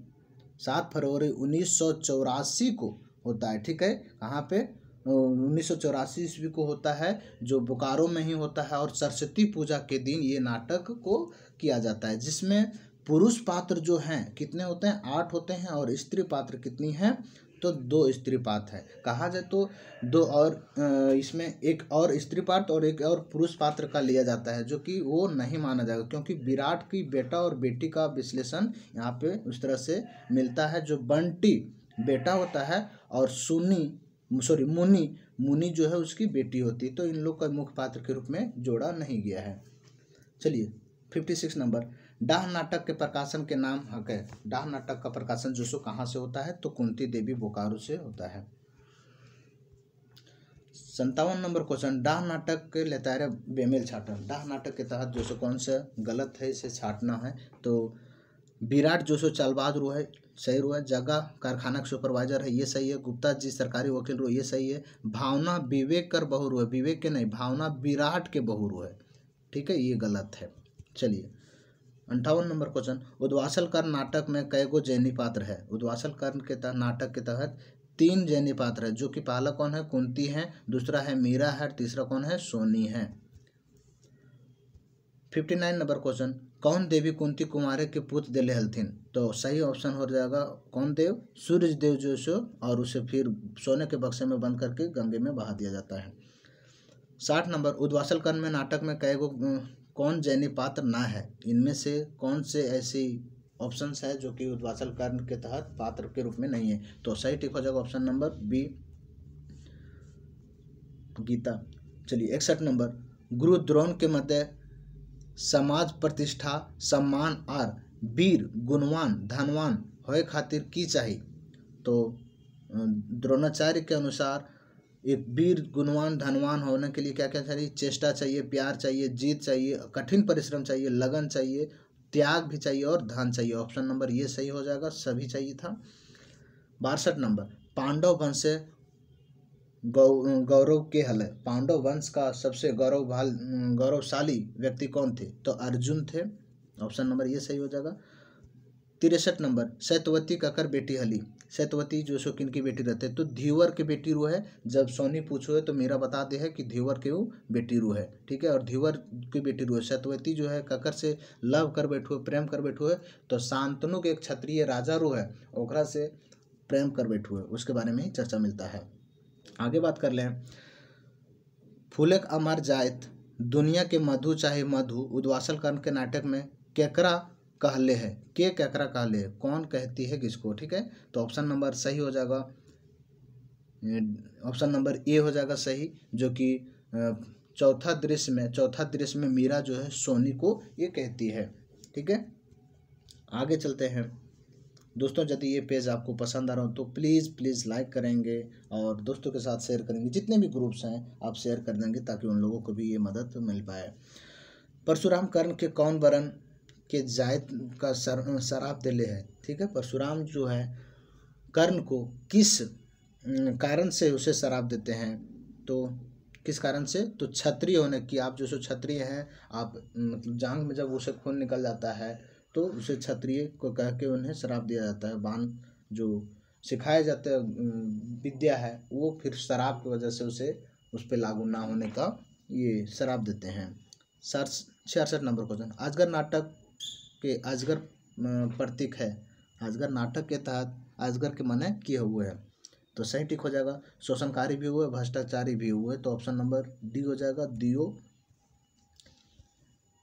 1984 को होता है, ठीक है। कहाँ पे? 1984 ईस्वी को होता है, जो बोकारो में ही होता है, और सरस्वती पूजा के दिन ये नाटक को किया जाता है, जिसमें पुरुष पात्र जो हैं कितने होते हैं? 8 होते हैं, और स्त्री पात्र कितनी हैं? तो 2 स्त्री पात्र है। कहा जाए तो 2 और इसमें एक और स्त्री पात्र और एक और पुरुष पात्र का लिया जाता है, जो कि वो नहीं माना जाएगा, क्योंकि विराट की बेटा और बेटी का विश्लेषण यहाँ पे उस तरह से मिलता है। जो बंटी बेटा होता है और मुनि जो है उसकी बेटी होती है, तो इन लोग का मुख्य पात्र के रूप में जोड़ा नहीं गया है। चलिए 56 नंबर, डाह नाटक के प्रकाशन के नाम हक है। डाह नाटक का प्रकाशन जो सो कहाँ से होता है? तो कुंती देवी बोकारो से होता है। 57 नंबर क्वेश्चन, डाह नाटक के लेता है बेमेल छाटा। डाह नाटक के तहत जो सो कौन सा गलत है, इसे छाटना है। तो विराट जो सो चालबाज रो है, सही रो है। जगह कारखाना का सुपरवाइजर है, ये सही है। गुप्ता जी सरकारी वकील रो, ये सही है। भावना विवेक कर बहू रो है, विवेक के नहीं, भावना विराट के बहू रो है, ठीक है, ये गलत है। चलिए 58 नंबर क्वेश्चन, उद्वासल कर्ण नाटक में कैगो जैनी पात्र है? उद्वासल कर्ण के नाटक के तहत 3 जैनी पात्र है, जो कि पहला कौन है? कुंती है, दूसरा है मीरा है, तीसरा कौन है? सोनी है। 59 नंबर क्वेश्चन, कौन देवी कुंती कुमारे के पुत्र दिले हलथिन? तो सही ऑप्शन हो जाएगा कौन देव? सूर्य देव जो सो, और उसे फिर सोने के बक्से में बंद करके गंगे में बहा दिया जाता है। 60 नंबर, उद्वासल कर्ण में नाटक में कैगो कौन जैनी पात्र ना है? इनमें से कौन से ऐसी ऑप्शंस है जो कि उद्वासल कर्ण के तहत पात्र के रूप में नहीं है? तो सही टिक हो जाएगा ऑप्शन नंबर बी, गीता। चलिए 61 नंबर, गुरु द्रोण के मध्य समाज प्रतिष्ठा सम्मान और वीर गुणवान धनवान होए खातिर की चाहिए? तो द्रोणाचार्य के अनुसार एक वीर गुणवान धनवान होने के लिए क्या क्या चाहिए? चेष्टा चाहिए, प्यार चाहिए, जीत चाहिए, कठिन परिश्रम चाहिए, लगन चाहिए, त्याग भी चाहिए और धन चाहिए। ऑप्शन नंबर ये सही हो जाएगा, सभी चाहिए था। 62 नंबर, पांडव वंश से गौरव के हल है। पांडव वंश का सबसे गौरवशाली व्यक्ति कौन थे? तो अर्जुन थे, ऑप्शन नंबर ये सही हो जाएगा। 63 नंबर, सत्यवती ककर बेटी हली। सत्यवती जो सो किन की बेटी रहते? तो धीवर की बेटी रू है। जब सोनी पूछो है तो मेरा बता दे है कि धीवर के वो बेटी रू है, ठीक है, और धीवर की बेटी रू है। सत्यवती जो है ककर से लव कर बैठो है, प्रेम कर बैठो है, तो शांतनु के एक क्षत्रिय राजा रू है, ओकरा से प्रेम कर बैठो है, उसके बारे में ही चर्चा मिलता है। आगे बात कर लें, फूलक अमर जायत दुनिया के मधु चाहे मधु उद्वासल कर्ण के नाटक में केकरा कहले है, के केकरा कहले है, कौन कहती है किसको, ठीक है। तो ऑप्शन नंबर सही हो जाएगा, ऑप्शन नंबर ए हो जाएगा सही, जो कि चौथा दृश्य में मीरा जो है सोनी को ये कहती है, ठीक है। आगे चलते हैं दोस्तों। यदि ये पेज आपको पसंद आ रहा हो तो प्लीज़ लाइक करेंगे और दोस्तों के साथ शेयर करेंगे। जितने भी ग्रुप्स हैं आप शेयर कर देंगे ताकि उन लोगों को भी ये मदद मिल पाए। परशुराम कर्ण के कौन वरन के जायद का शराब दिले है, ठीक है। परशुराम जो है कर्ण को किस कारण से उसे शराब देते हैं, तो किस कारण से, तो क्षत्रिय होने की, आप जो सो क्षत्रिय हैं, आप मतलब जांग में जब उसे खून निकल जाता है तो उसे क्षत्रिय को कह के उन्हें शराब दिया जाता है। बाण जो सिखाया जाता है विद्या है वो फिर शराब की वजह से उसे उस पर लागू ना होने का ये शराब देते हैं। 66 नंबर क्वेश्चन, अजगर नाटक के अजगर प्रतीक है। अजगर नाटक के तहत अजगर के माने किए हुए हैं, तो सही टिक हो जाएगा। शोषणकारी भी हुए, भ्रष्टाचारी भी हुए, तो ऑप्शन नंबर डी हो जाएगा, दियो।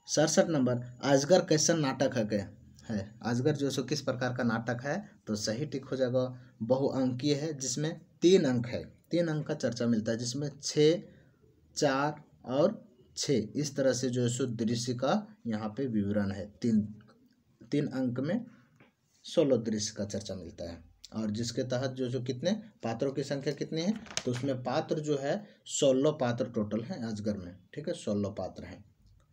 67 नंबर, अजगर कैसन नाटक है। अजगर जो सो किस प्रकार का नाटक है, तो सही टिक हो जाएगा। बहुअंकीय है जिसमें 3 अंक है, 3 अंक का चर्चा मिलता है, जिसमें 6, 4 और 6 इस तरह से जो है सो दृश्य का यहाँ पे विवरण है। तीन अंक में 16 दृश्य का चर्चा मिलता है, और जिसके तहत जो सो कितने पात्रों की संख्या कितनी है, तो उसमें पात्र जो है 16 पात्र टोटल हैं अजगर में, ठीक है, 16 पात्र हैं।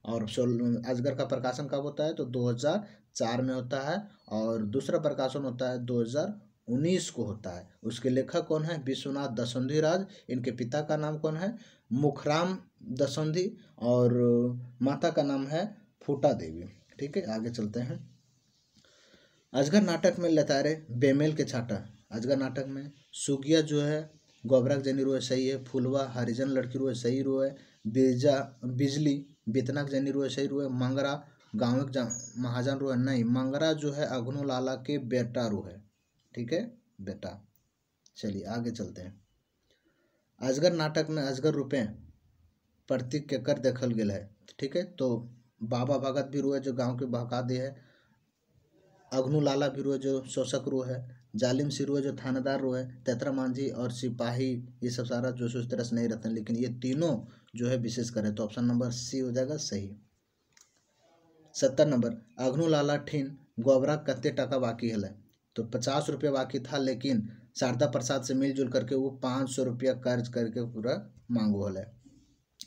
और अजगर का प्रकाशन कब होता है, तो 2004 में होता है, और दूसरा प्रकाशन होता है 2019 को होता है। उसके लेखक कौन है, विश्वनाथ दसौंधी राज। इनके पिता का नाम कौन है, मुखराम दसौंधी, और माता का नाम है फूटा देवी, ठीक है। आगे चलते हैं। अजगर नाटक में लतारे बेमेल के छाटा। अजगर नाटक में सुगिया जो है गोबरक जनी रोए, सही है। फुलवा हरिजन लड़की रोए, सही रोए। बिजली बितनक जनी रोए, सही रोए। मंगरा गाँव महाजन रोए, नहीं। मंगरा जो है अघनु लाला के बेटा रोए, ठीक है, बेटा। चलिए आगे चलते हैं। अजगर नाटक में अजगर रूपे प्रतीक केकर देखल गेल है, ठीक है। तो बाबा भगत भी रोए जो गांव के बहका दे है। अघनु लाला भी रोए जो शोषक रो है। जालिम सिरो जो थानेदार रो है। तेतरा मांझी और सिपाही ये सब सारा जो उस तरह से नहीं रहते हैं, लेकिन ये तीनों जो है विशेष करें, तो ऑप्शन नंबर सी हो जाएगा सही। 70 नंबर, अघनु लाला ठीन गोबरा कत्ते टका बाकी है, तो 50 रुपये बाकी था, लेकिन शारदा प्रसाद से मिलजुल करके वो 500 रुपया कर्ज करके पूरा मांगो है।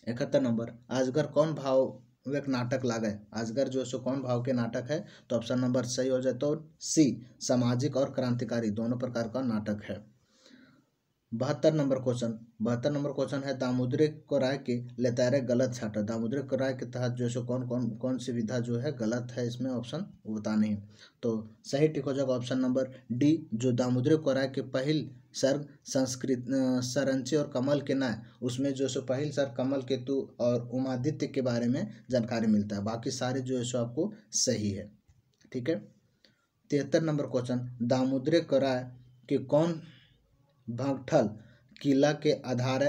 71 नंबर, अजगर कौन भाव एक नाटक लागे। अजगर जो सो कौन भाव के नाटक है, तो ऑप्शन नंबर सही हो जाए तो सी, सामाजिक और क्रांतिकारी दोनों प्रकार का नाटक है। 72 नंबर क्वेश्चन है, दामोदरी कोराय के लेतारे गलत छाटा। दामोदरी कोराय के तहत जो सो कौन सी विधा जो है गलत है, इसमें ऑप्शन बतानी है, तो सही टिक हो जाएगा ऑप्शन नंबर डी, जो दामोदरी कोराय के पहल सर्ग संस्कृत सरंची और कमल के नाय, उसमें जो सो पहल सर्ग कमल केतु और उमादित्य के बारे में जानकारी मिलता है। बाकी सारे जो है सो आपको सही है, ठीक है। 73 नंबर क्वेश्चन, दामोदरी कोराय के कौन भागठल किला के आधार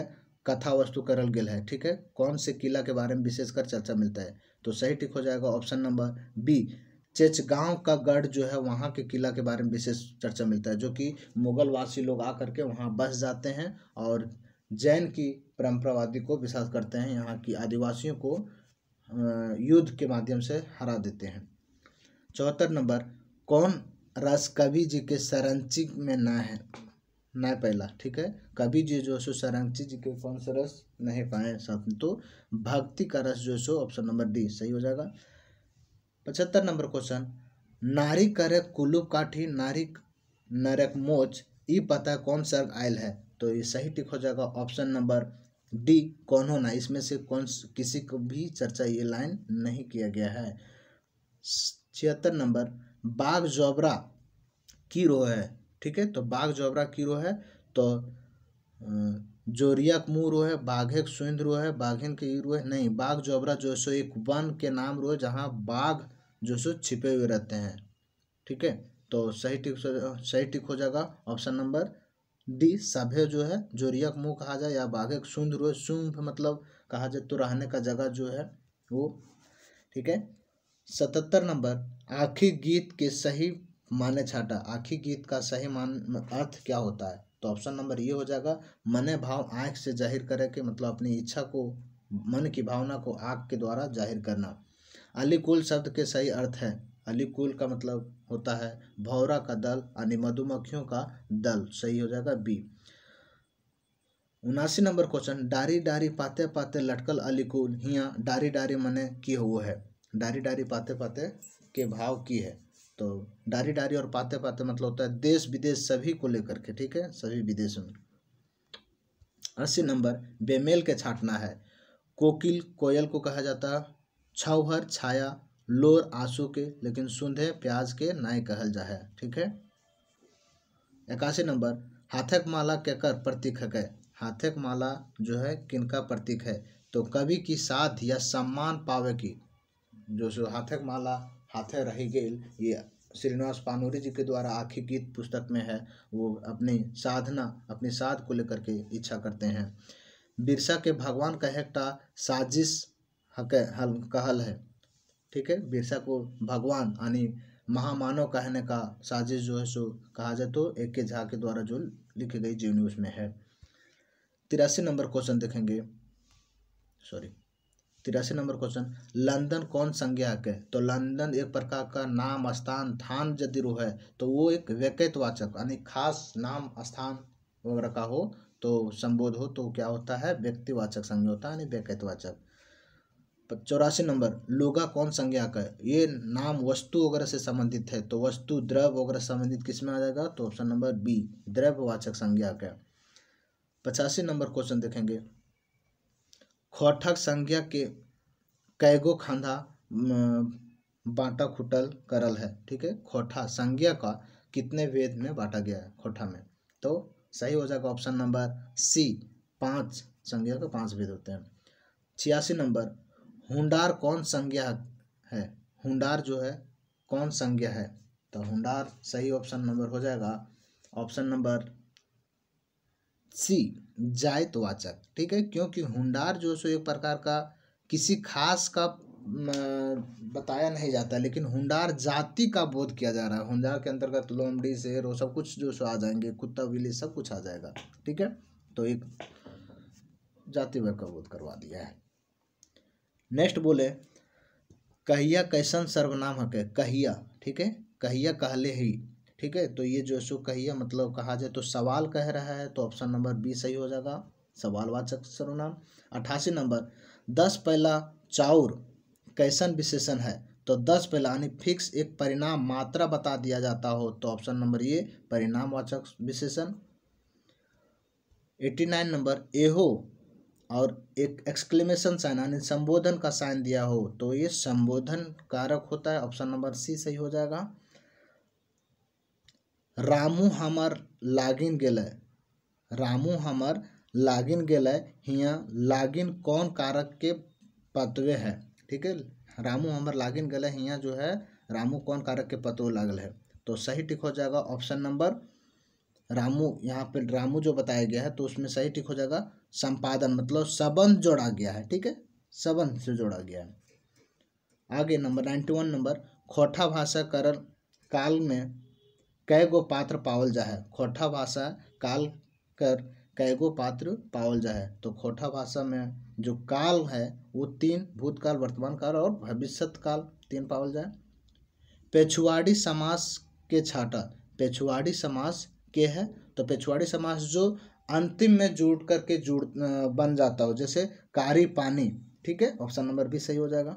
कथा वस्तु करल गेल है, ठीक है। कौन से किला के बारे में विशेषकर चर्चा मिलता है, तो सही टिक हो जाएगा ऑप्शन नंबर बी, चेचगांव का गढ़ जो है वहाँ के किला के बारे में विशेष चर्चा मिलता है, जो कि मुगल वासी लोग आकर के वहाँ बस जाते हैं और जैन की परंपरावादी को विश्वास करते हैं, यहाँ की आदिवासियों को युद्ध के माध्यम से हरा देते हैं। 74 नंबर, कौन रस कवि जी के सरंची में ना है, ना पहला, ठीक है। कवि जी जो सो सरंची जी के कौन सा रस नहीं पाए साथ में, तो भक्ति का रस जो सो ऑप्शन नंबर डी सही हो जाएगा। 75 नंबर क्वेश्चन, नारी करे कुलूप काठी नारी नरक मोच, ई पता कौन सर्ग आयल है, तो ये सही टिक हो जाएगा ऑप्शन नंबर डी, कौन होना। इसमें से कौन किसी को भी चर्चा ये लाइन नहीं किया गया है। 76 नंबर, बाघ जोबरा की रो है, ठीक है, तो बाघ जोबरा की रो है, तो जोरिया मुँह रो है, बाघे सुंद रो है, बाघिन के रो है, नहीं। बाघ जोबरा जो सो एक वन के नाम रो है जहाँ बाघ जो सो छिपे हुए रहते हैं, ठीक है, तो सही टिक हो जाएगा ऑप्शन नंबर डी, सभ्य जो है जोरिया मुँह कहा जाए या बाघे सुंद रो, शुंभ मतलब कहा जाए तो रहने का जगह जो है वो, ठीक है। 77 नंबर, आखिरी गीत के सही माने छाटा। आखिरी गीत का सही मान अर्थ क्या होता है? तो ऑप्शन नंबर ये हो जाएगा, मने भाव आँख से जाहिर करे के, मतलब अपनी इच्छा को, मन की भावना को आँख के द्वारा जाहिर करना। अलिकुल शब्द के सही अर्थ है, अलिकुल का मतलब होता है भौरा का दल यानी मधुमक्खियों का दल, सही हो जाएगा बी। 79 नंबर क्वेश्चन, डारी डारी पाते पाते लटकल अलिकुल हिया डारी डारी मने की हुआ है। डारी डारी पाते पाते के भाव की है, तो डारी डारी और पाते पाते मतलब होता है देश विदेश सभी को लेकर के, ठीक है, सभी विदेशों में। 80 नंबर, बेमेल के छाटना है। कोकिल कोयल को कहा जाता है, छौहर छाया लोर आंसू के, लेकिन सुंधे प्याज के नाय कहल जा है, ठीक है। 81 नंबर, हाथक माला केकर प्रतीक है? हाथक माला जो है किनका प्रतीक है? तो कवि की साध या सम्मान पावे की, जो सो हाथक माला हाथे रही गेल, ये श्रीनिवास पानूरी जी के द्वारा आखिरी गीत पुस्तक में है। वो अपनी साधना, अपनी साध को लेकर के इच्छा करते हैं। बिरसा के भगवान का एकटा साजिश कहल है, ठीक है। बिरसा को भगवान यानी महामानव कहने का साजिश जो है सो कहा जाए तो AK झा के द्वारा जो लिखी गई जीवनी उसमें है। 83 नंबर क्वेश्चन देखेंगे, 83 नंबर क्वेश्चन, लंदन कौन संज्ञा है? तो लंदन एक प्रकार का नाम स्थान थान यदि रो है तो वो एक व्यक्तिवाचक यानी खास नाम स्थान वगैरह का हो तो संबोध हो तो क्या होता है? व्यक्तिवाचक संज्ञा होता है यानी व्यक्तिवाचक। 84 नंबर, लोगा कौन संज्ञा का है? ये नाम वस्तु वगैरह से संबंधित है, तो वस्तु द्रव्य वगैरह संबंधित किस में आ जाएगा? तो ऑप्शन नंबर बी, द्रव्यवाचक संज्ञा का। 85 नंबर क्वेश्चन देखेंगे, खोठक संज्ञा के कैगो खांधा बांटा खुटल करल है, ठीक है। खोठा संज्ञा का कितने वेद में बांटा गया है? खोठा में, तो सही हो जाएगा ऑप्शन नंबर सी, 5 संज्ञा का 5 वेद होते हैं। 86 नंबर, हुंडार कौन संज्ञा है? हुंडार जो है कौन संज्ञा है? तो हुंडार सही ऑप्शन नंबर हो जाएगा ऑप्शन नंबर सी, जायतवाचक, ठीक है। क्योंकि हुंडार जो सो एक प्रकार का किसी खास का बताया नहीं जाता, लेकिन हुंडार जाति का बोध किया जा रहा है। हुंडार के अंतर्गत लोमड़ी शेर वो सब कुछ जो सो आ जाएंगे, कुत्ता बिल्ली सब कुछ आ जाएगा, ठीक है। तो एक जाति वर्ग का बोध करवा दिया है। नेक्स्ट बोले, कहिया कैसन सर्वनाम है? कहिया, ठीक है, कहिया कहले ही, ठीक है। तो ये जो सो कहिया मतलब कहा जाए तो सवाल कह रहा है, तो ऑप्शन नंबर बी सही हो जाएगा, सवालवाचक सर्वनाम। 88 नंबर, 10 पहला चाउर कैसन विशेषण है? तो 10 पहला यानी फिक्स एक परिणाम मात्रा बता दिया जाता हो तो ऑप्शन नंबर ये परिणामवाचक विशेषण। 89 नंबर, एहो और एक एक्सक्लेमेशन साइन यानी संबोधन का साइन दिया हो तो ये संबोधन कारक होता है, ऑप्शन नंबर सी सही हो जाएगा। रामू हमर लागिन गेलै, रामू हमर लागिन गेलै हिया लागिन कौन कारक के पतवे है, ठीक है। रामू हमर लागिन गेलै हिया जो है रामू कौन कारक के पतवे लागल है, तो सही टिक हो जाएगा ऑप्शन नंबर रामू। यहाँ पे रामू जो बताया गया है तो उसमें सही टिक हो जाएगा संपादन, मतलब संबंध जोड़ा गया है, ठीक है, संबंध से जोड़ा गया है। आगे नंबर 91 नंबर, खोठा भाषा करल काल में कै गो पात्र पावल जा है? खोठा भाषा काल कर कै गो पात्र पावल जा है? तो खोठा भाषा में जो काल है वो 3, भूतकाल वर्तमान काल और भविष्यत काल 3 पावल जाए। पेछुआड़ी समास के छाटा, पेछुआड़ी समास के है? तो पेछुआड़ी समास जो अंतिम में जुड़ करके बन जाता हो, जैसे कारी पानी, ठीक है, ऑप्शन नंबर बी सही हो जाएगा।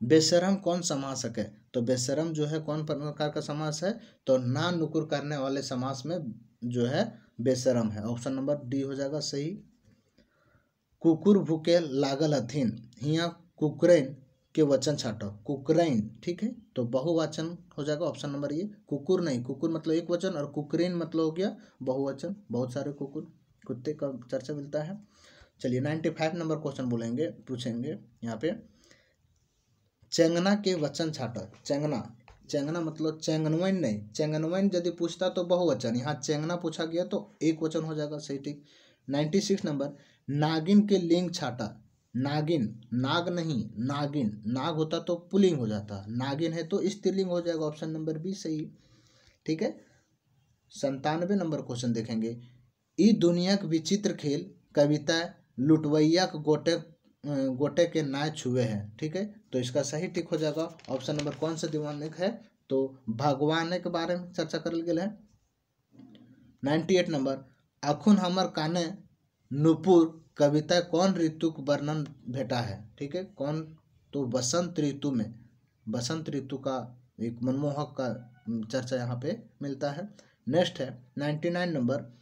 बेशरम कौन समासक है? तो बेशरम जो है कौन प्रकार का समास है? तो ना नुकुर करने वाले समास में जो है बेशरम है, ऑप्शन नंबर डी हो जाएगा सही। कुकुर भूखे लागल हथिन हिया कुकरैन के वचन छाटो, कुकरैन, ठीक है, तो बहुवचन हो जाएगा ऑप्शन नंबर ये। कुकुर नहीं, कुकुर मतलब एक वचन और कुकरैन मतलब हो गया बहुवचन, बहुत सारे कुकुर कुत्ते का चर्चा मिलता है। चलिए 95 नंबर क्वेश्चन बोलेंगे, पूछेंगे यहाँ पे, चेंगना के वचन छाटा। चेंगना, चेंगना मतलब चेंगनवैन नहीं, चेंगनवैन यदि पूछता तो बहुवचन, यहाँ चेंगना पूछा गया तो एक वचन हो जाएगा, सही ठीक। 96 नंबर, नागिन के लिंग छाटा। नागिन, नाग नहीं नागिन, नाग होता तो पुल्लिंग हो जाता, नागिन है तो स्त्रीलिंग हो जाएगा, ऑप्शन नंबर बी सही। ठीक है, 97 नंबर क्वेश्चन देखेंगे। ई दुनिया के विचित्र खेल कविता लुटवैया के गोटे के नाय छुए हैं। ठीक है, तो इसका सही टिक हो जाएगा ऑप्शन नंबर कौन सा दीवानिक है, तो भगवान के बारे में चर्चा करल गेल है। 98 नंबर, अखुन हमर काने नुपुर कविता कौन ऋतु के वर्णन भेटा है। ठीक है, कौन, तो बसंत ऋतु में, बसंत ऋतु का एक मनमोहक का चर्चा यहाँ पे मिलता है। नेक्स्ट है 99 नंबर,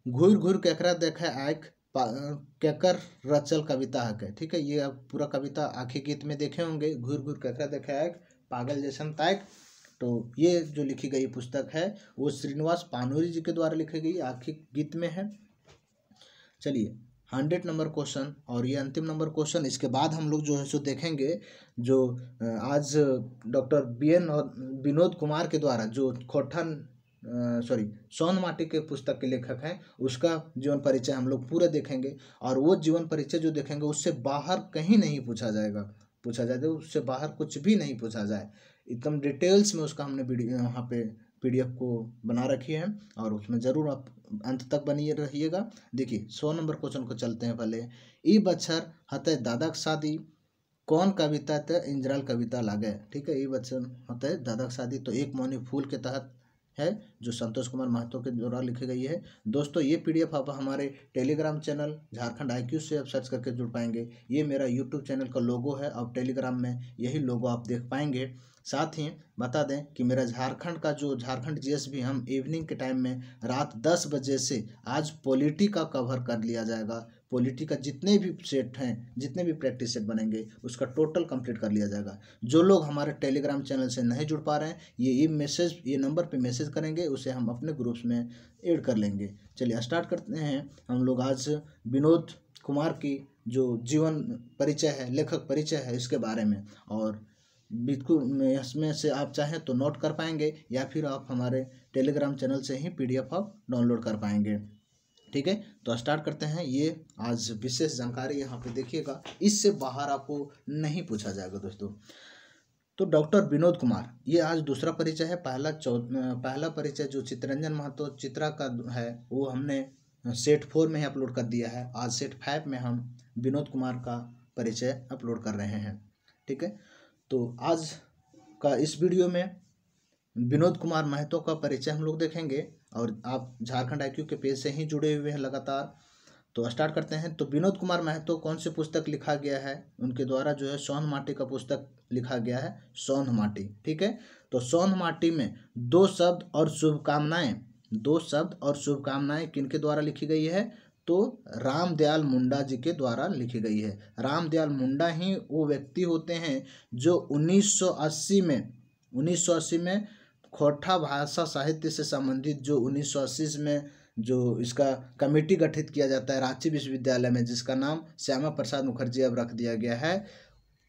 घूर घूर केकरा देखे आँख केकर रचल कविता है। ठीक है, ये आप पूरा कविता आखिरी गीत में देखे होंगे, घूर घूर केकरा देखे आँख पागल जैसन ताक। तो ये जो लिखी गई पुस्तक है वो श्रीनिवास पानूरी जी के द्वारा लिखी गई आखिरी गीत में है। चलिए 100 नंबर क्वेश्चन और ये अंतिम नंबर क्वेश्चन, इसके बाद हम लोग जो है सो देखेंगे जो आज डॉक्टर BN और विनोद कुमार के द्वारा जो सोन माटी के पुस्तक के लेखक हैं उसका जीवन परिचय हम लोग पूरा देखेंगे। और वो जीवन परिचय जो देखेंगे उससे बाहर कहीं नहीं पूछा जाए तो उससे बाहर कुछ भी नहीं पूछा जाए, एकदम डिटेल्स में उसका हमने वीडियो यहाँ पे PDF को बना रखी है और उसमें ज़रूर आप अंत तक बनिए रहिएगा। देखिए 100 नंबर क्वेश्चन को चलते हैं पहले। ई बच्छर हते दादा के शादी कौन कविता ते इंजराल कविता लागे। ठीक है, ई बच्छर हते दादा के शादी तो एक मौनी फूल के तहत है जो संतोष कुमार महतो के द्वारा लिखी गई है। दोस्तों ये PDF आप हमारे टेलीग्राम चैनल झारखंड IQ से आप सर्च करके जुड़ पाएंगे। ये मेरा YouTube चैनल का लोगो है, अब टेलीग्राम में यही लोगो आप देख पाएंगे। साथ ही बता दें कि मेरा झारखंड का जो झारखंड GS भी हम इवनिंग के टाइम में रात 10 बजे से आज पॉलिटी का कवर कर लिया जाएगा। पॉलिटी का जितने भी सेट हैं, जितने भी प्रैक्टिस सेट बनेंगे उसका टोटल कंप्लीट कर लिया जाएगा। जो लोग हमारे टेलीग्राम चैनल से नहीं जुड़ पा रहे हैं ये नंबर पे मैसेज करेंगे, उसे हम अपने ग्रुप्स में ऐड कर लेंगे। चलिए स्टार्ट करते हैं हम लोग आज विनोद कुमार की जो जीवन परिचय है, लेखक परिचय है, इसके बारे में। और बिल्कुल इसमें से आप चाहें तो नोट कर पाएंगे या फिर आप हमारे टेलीग्राम चैनल से ही PDF आप डाउनलोड कर पाएंगे। ठीक है, तो स्टार्ट करते हैं। ये आज विशेष जानकारी यहाँ पे देखिएगा, इससे बाहर आपको नहीं पूछा जाएगा दोस्तों। तो डॉक्टर विनोद कुमार, ये आज दूसरा परिचय है। पहला परिचय जो चित्ररंजन महतो चित्रा का है वो हमने सेट 4 में ही अपलोड कर दिया है। आज सेट 5 में हम विनोद कुमार का परिचय अपलोड कर रहे हैं। ठीक है, तो आज का इस वीडियो में विनोद कुमार महतो का परिचय हम लोग देखेंगे और आप झारखंड IQ के पेज से ही जुड़े हुए हैं लगातार। तो स्टार्ट करते हैं। तो विनोद कुमार महतो कौन सी पुस्तक लिखा गया है, उनके द्वारा जो है सोन माटी का पुस्तक लिखा गया है, सोन माटी। ठीक है, तो सोन माटी में दो शब्द और शुभकामनाएं किनके द्वारा लिखी गई है, तो रामदयाल मुंडा जी के द्वारा लिखी गई है। रामदयाल मुंडा ही वो व्यक्ति होते हैं जो 1980 में खोटा भाषा साहित्य से संबंधित जो 1980 में जो इसका कमेटी गठित किया जाता है रांची विश्वविद्यालय में, जिसका नाम श्यामा प्रसाद मुखर्जी अब रख दिया गया है,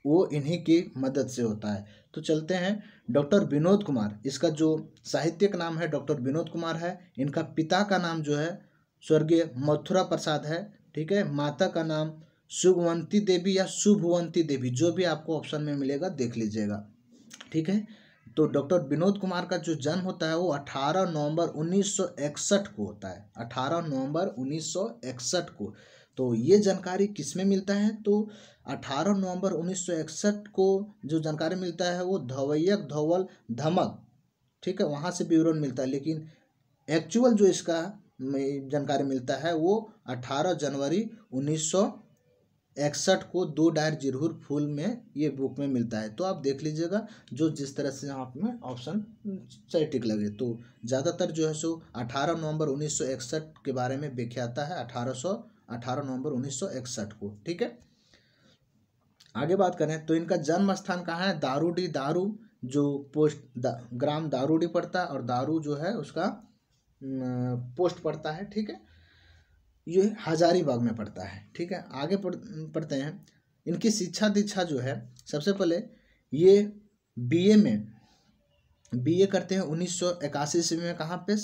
वो इन्हीं की मदद से होता है। तो चलते हैं। डॉक्टर विनोद कुमार, इसका जो साहित्यिक नाम है डॉक्टर विनोद कुमार है। इनका पिता का नाम जो है स्वर्गीय मथुरा प्रसाद है। ठीक है, माता का नाम शुभवंती देवी या शुभवंती देवी, जो भी आपको ऑप्शन में मिलेगा देख लीजिएगा। ठीक है, तो डॉक्टर विनोद कुमार का जो जन्म होता है वो 18 नवंबर 1961 को होता है। 18 नवंबर 1961 को। तो ये जानकारी किस में मिलता है, तो 18 नवंबर 1961 को जो जानकारी मिलता है वो धवैयक धवल धमक, ठीक है, वहाँ से विवरण मिलता है। लेकिन एक्चुअल जो इसका जानकारी मिलता है वो 18 जनवरी 1961 को 2 डायर जिरहुर फूल में ये बुक में मिलता है। तो आप देख लीजिएगा जो जिस तरह से आप में ऑप्शन सही टिक लगे। तो ज़्यादातर जो है सो 18 नवंबर 1961 के बारे में व्याख्या आता है, 18 नवंबर 1961 को। ठीक है, आगे बात करें तो इनका जन्म स्थान कहाँ है, दारूडी, दारू जो पोस्ट ग्राम दारूडी पड़ता है और दारू जो है उसका पोस्ट पड़ता है। ठीक है, ये हजारीबाग में पड़ता है। ठीक है, आगे पढ़ते हैं। इनकी शिक्षा दीक्षा जो है, सबसे पहले ये बीए करते हैं 1981 ईस्वी में। कहाँ पे,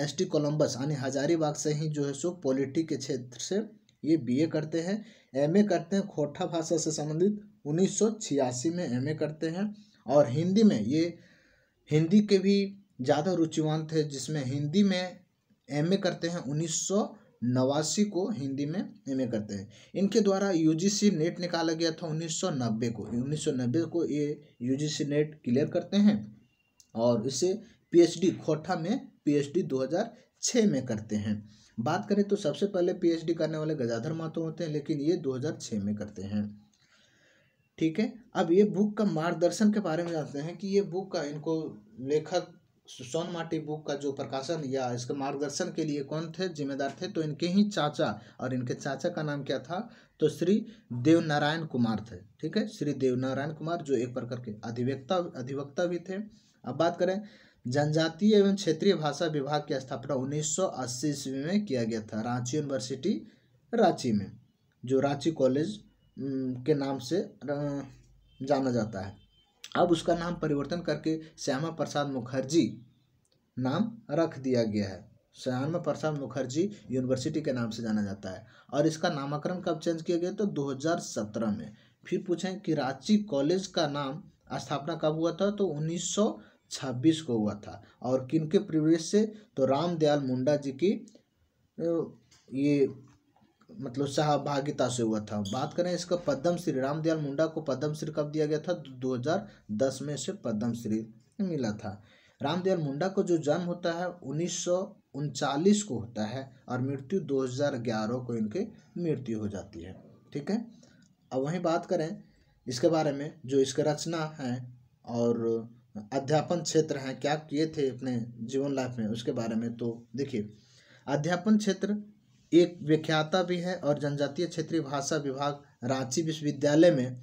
ST कोलंबस यानी हजारीबाग से ही जो है सो पॉलिटी के क्षेत्र से ये बीए करते हैं। एमए करते हैं खोटा भाषा से संबंधित 1986 में एमए करते हैं। और हिंदी में ये हिंदी के भी ज़्यादा रुचिवान थे, जिसमें हिंदी में एमए करते हैं 1989 को हिंदी में एमए करते हैं। इनके द्वारा यूजीसी नेट निकाला गया था 1990 को ये यूजीसी नेट क्लियर करते हैं और इससे पीएचडी खोटा में पीएचडी 2006 में करते हैं। बात करें तो सबसे पहले पीएचडी करने वाले गजाधर महतो होते हैं, लेकिन ये 2006 में करते हैं। ठीक है, अब ये बुक का मार्गदर्शन के बारे में जानते हैं कि ये बुक का इनको लेखक सोन माटी बुक का जो प्रकाशन या इसके मार्गदर्शन के लिए कौन थे जिम्मेदार थे, तो इनके ही चाचा, और इनके चाचा का नाम क्या था, तो श्री देवनारायण कुमार थे। ठीक है, श्री देवनारायण कुमार जो एक प्रकार के अधिवक्ता भी थे। अब बात करें जनजातीय एवं क्षेत्रीय भाषा विभाग की स्थापना 1980 ईस्वी में किया गया था रांची यूनिवर्सिटी रांची में, जो रांची कॉलेज के नाम से जाना जाता है। अब उसका नाम परिवर्तन करके श्यामा प्रसाद मुखर्जी नाम रख दिया गया है। श्यामा प्रसाद मुखर्जी यूनिवर्सिटी के नाम से जाना जाता है। और इसका नामकरण कब चेंज किया गया, तो 2017 में। फिर पूछें कि रांची कॉलेज का नाम स्थापना कब हुआ था, तो 1926 को हुआ था। और किनके प्रेरित से, तो रामदयाल मुंडा जी की ये मतलब सहभागिता से हुआ था। बात करें इसका पद्मश्री, रामदयाल मुंडा को पद्मश्री कब दिया गया था, 2010 में से पद्मश्री मिला था। रामदयाल मुंडा को जो जन्म होता है 1939 को होता है और मृत्यु 2011 को इनके मृत्यु हो जाती है। ठीक है, अब वहीं बात करें इसके बारे में, जो इसके रचना है और अध्यापन क्षेत्र हैं, क्या किए थे अपने जीवन लाइफ में, उसके बारे में। तो देखिए, अध्यापन क्षेत्र एक व्याख्याता भी है और जनजातीय क्षेत्रीय भाषा विभाग रांची विश्वविद्यालय में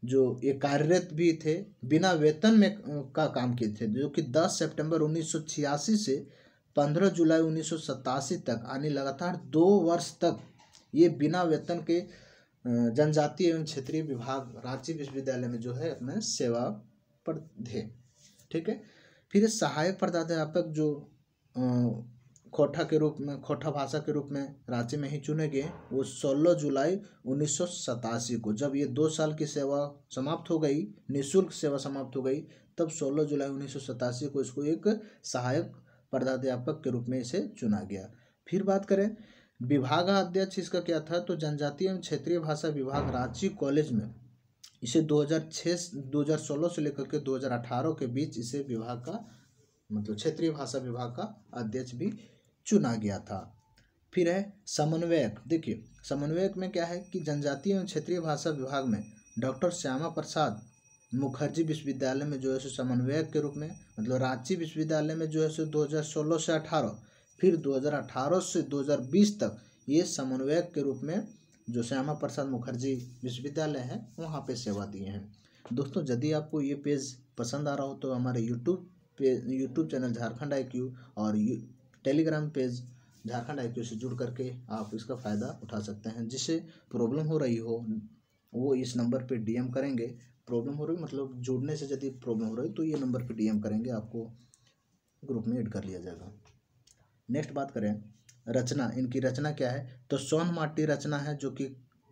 जो ये कार्यरत भी थे, बिना वेतन में का काम किए थे, जो कि 10 सितंबर 1986 से 15 जुलाई 1987 तक, यानी लगातार 2 वर्ष तक ये बिना वेतन के जनजातीय एवं क्षेत्रीय विभाग रांची विश्वविद्यालय में जो है अपने सेवा पर थे। ठीक है, फिर सहायक प्राध्यापक जो खोटा के रूप में, खोटा भाषा के रूप में रांची में ही चुने गए, वो 16 जुलाई 1987 को, जब ये 2 साल की सेवा समाप्त हो गई, निःशुल्क सेवा समाप्त हो गई, तब 16 जुलाई 1987 को इसको एक सहायक प्राध्यापक के रूप में इसे चुना गया। फिर बात करें विभागाध्यक्ष इसका क्या था, तो जनजातीय एवं क्षेत्रीय भाषा विभाग रांची कॉलेज में इसे 2016 से लेकर के 2018 के बीच इसे विभाग का मतलब क्षेत्रीय भाषा विभाग का अध्यक्ष भी चुना गया था। फिर है समन्वयक। देखिए, समन्वयक में क्या है कि जनजातीय एवं क्षेत्रीय भाषा विभाग में डॉक्टर श्यामा प्रसाद मुखर्जी विश्वविद्यालय में जो है सो समन्वयक के रूप में, मतलब रांची विश्वविद्यालय में जो है सो 2016 से 18, फिर 2018 से 2020 तक ये समन्वयक के रूप में जो श्यामा प्रसाद मुखर्जी विश्वविद्यालय है वहाँ पे सेवा दिए हैं। दोस्तों, यदि आपको ये पेज पसंद आ रहा हो तो हमारे यूट्यूब चैनल झारखंड IQ और टेलीग्राम पेज झारखंड IQ से जुड़ करके आप इसका फ़ायदा उठा सकते हैं। जिसे प्रॉब्लम हो रही हो वो इस नंबर पे DM करेंगे। प्रॉब्लम हो रही मतलब जुड़ने से यदि प्रॉब्लम हो रही तो ये नंबर पे DM करेंगे, आपको ग्रुप में ऐड कर लिया जाएगा। नेक्स्ट बात करें रचना, इनकी रचना क्या है, तो सोन माटी रचना है, जो कि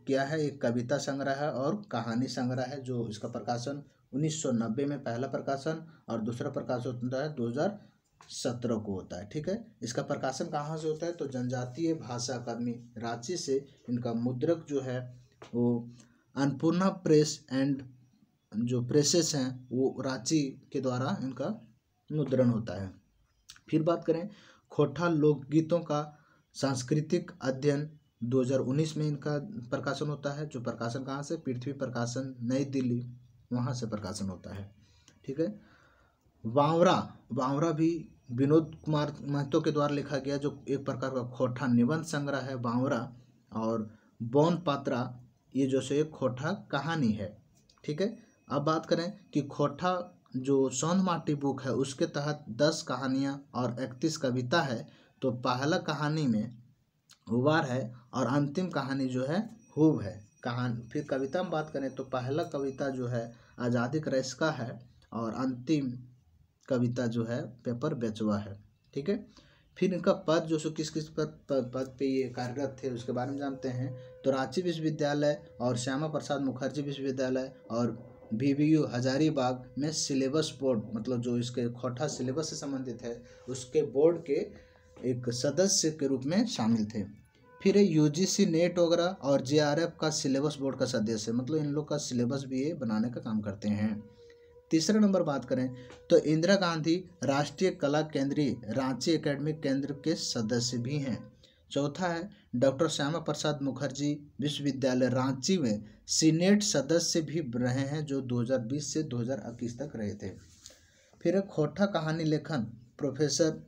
क्या है, एक कविता संग्रह है और कहानी संग्रह है, जो इसका प्रकाशन 1990 में पहला प्रकाशन और दूसरा प्रकाशन होता है 2017 को होता है। ठीक है, इसका प्रकाशन कहाँ से होता है, तो जनजातीय भाषा अकादमी रांची से इनका मुद्रक जो है वो अन्नपूर्णा प्रेस एंड जो प्रेसेस हैं वो रांची के द्वारा इनका मुद्रण होता है। फिर बात करें खोटा लोकगीतों का सांस्कृतिक अध्ययन 2019 में इनका प्रकाशन होता है, जो प्रकाशन कहाँ से, पृथ्वी प्रकाशन नई दिल्ली, वहाँ से प्रकाशन होता है। ठीक है, वावरा भी विनोद कुमार महतो के द्वारा लिखा गया, जो एक प्रकार का खोटा निबंध संग्रह है वावरा। और बौन पात्रा ये जो से एक खोटा कहानी है। ठीक है, अब बात करें कि खोटा जो सोन माटी बुक है उसके तहत 10 कहानियाँ और 31 कविता है। तो पहला कहानी में हुबार है और अंतिम कहानी जो है हुब है कहानी। फिर कविता में बात करें तो पहला कविता जो है आज़ादी का रस्का है और अंतिम कविता जो है पेपर बेचवा है। ठीक है, फिर इनका पद जो सो किस किस पद पे ये कार्यरत थे उसके बारे में जानते हैं। तो रांची विश्वविद्यालय और श्यामा प्रसाद मुखर्जी विश्वविद्यालय और VVU हजारीबाग में सिलेबस बोर्ड, मतलब जो इसके खोटा सिलेबस से संबंधित है उसके बोर्ड के एक सदस्य के रूप में शामिल थे। फिर UGC नेट वगैरह और JRF का सिलेबस बोर्ड का सदस्य, मतलब इन लोग का सिलेबस भी ये बनाने का काम करते हैं। तीसरा नंबर बात करें तो इंदिरा गांधी राष्ट्रीय कला केंद्रीय रांची एकेडमिक केंद्र के सदस्य भी हैं। चौथा है डॉक्टर श्यामा प्रसाद मुखर्जी विश्वविद्यालय रांची में सीनेट सदस्य भी रहे हैं, जो 2020 से 2021 तक रहे थे। फिर खोटा कहानी लेखन प्रोफेसर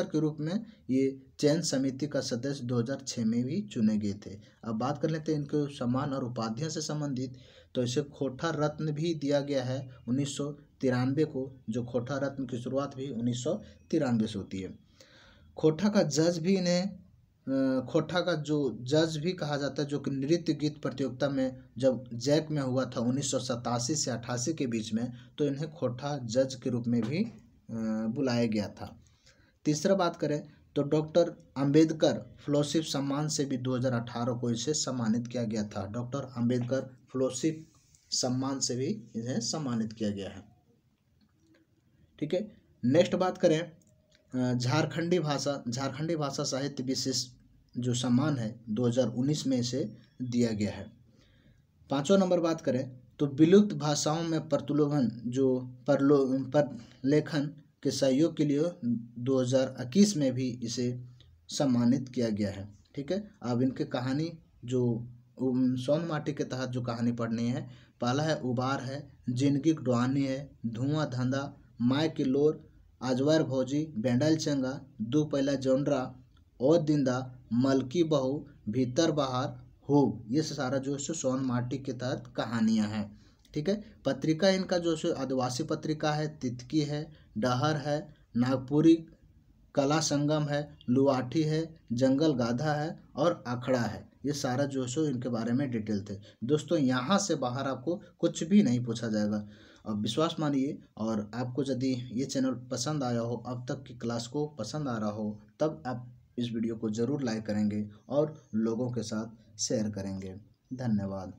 के रूप में ये चयन समिति का सदस्य 2006 में भी चुने गए थे। अब बात कर लेते हैं इनके सम्मान और उपाधियों से संबंधित। तो इसे खोटा रत्न भी दिया गया है 1993 को, जो खोटा रत्न की शुरुआत भी 1993 से होती है। खोटा का जज भी इन्हें खोटा का जो जज भी कहा जाता है, जो कि नृत्य गीत प्रतियोगिता में जब जैक में हुआ था 1987 से 88 के बीच में, तो इन्हें खोटा जज के रूप में भी बुलाया गया था। तीसरा बात करें तो डॉक्टर अंबेडकर फेलोशिप सम्मान से भी 2018 को इसे सम्मानित किया गया था। डॉक्टर अंबेडकर फेलोशिप सम्मान से भी इन्हें सम्मानित किया गया है। ठीक है, नेक्स्ट बात करें झारखंडी भाषा साहित्य विशेष जो सम्मान है 2019 में इसे दिया गया है। पांचवा नंबर बात करें तो विलुप्त भाषाओं में प्रतुलोभन जो परलेखन के सहयोग के लिए 2021 में भी इसे सम्मानित किया गया है। ठीक है, अब इनके कहानी जो सोन माटी के तहत जो कहानी पढ़नी है, पहला है उबार है, जिंदगी डुआनी है, धुआं धंधा, माय की लोर, आजवार भौजी, बेंडल चंगा, दो पहला जोनरा, ओ दिंदा, मलकी बहू, भीतर बाहर हो, ये सारा जो है सोन माटी के तहत कहानियां हैं। ठीक है, पत्रिका इनका जो है आदिवासी पत्रिका है, तितकी है, डहर है, नागपुरी कला संगम है, लुआठी है, जंगल गाधा है और अखड़ा है। ये सारा जो है इनके बारे में डिटेल थे। दोस्तों यहाँ से बाहर आपको कुछ भी नहीं पूछा जाएगा। अब विश्वास मानिए, और आपको यदि ये चैनल पसंद आया हो, अब तक की क्लास को पसंद आ रहा हो, तब आप इस वीडियो को ज़रूर लाइक करेंगे और लोगों के साथ शेयर करेंगे। धन्यवाद।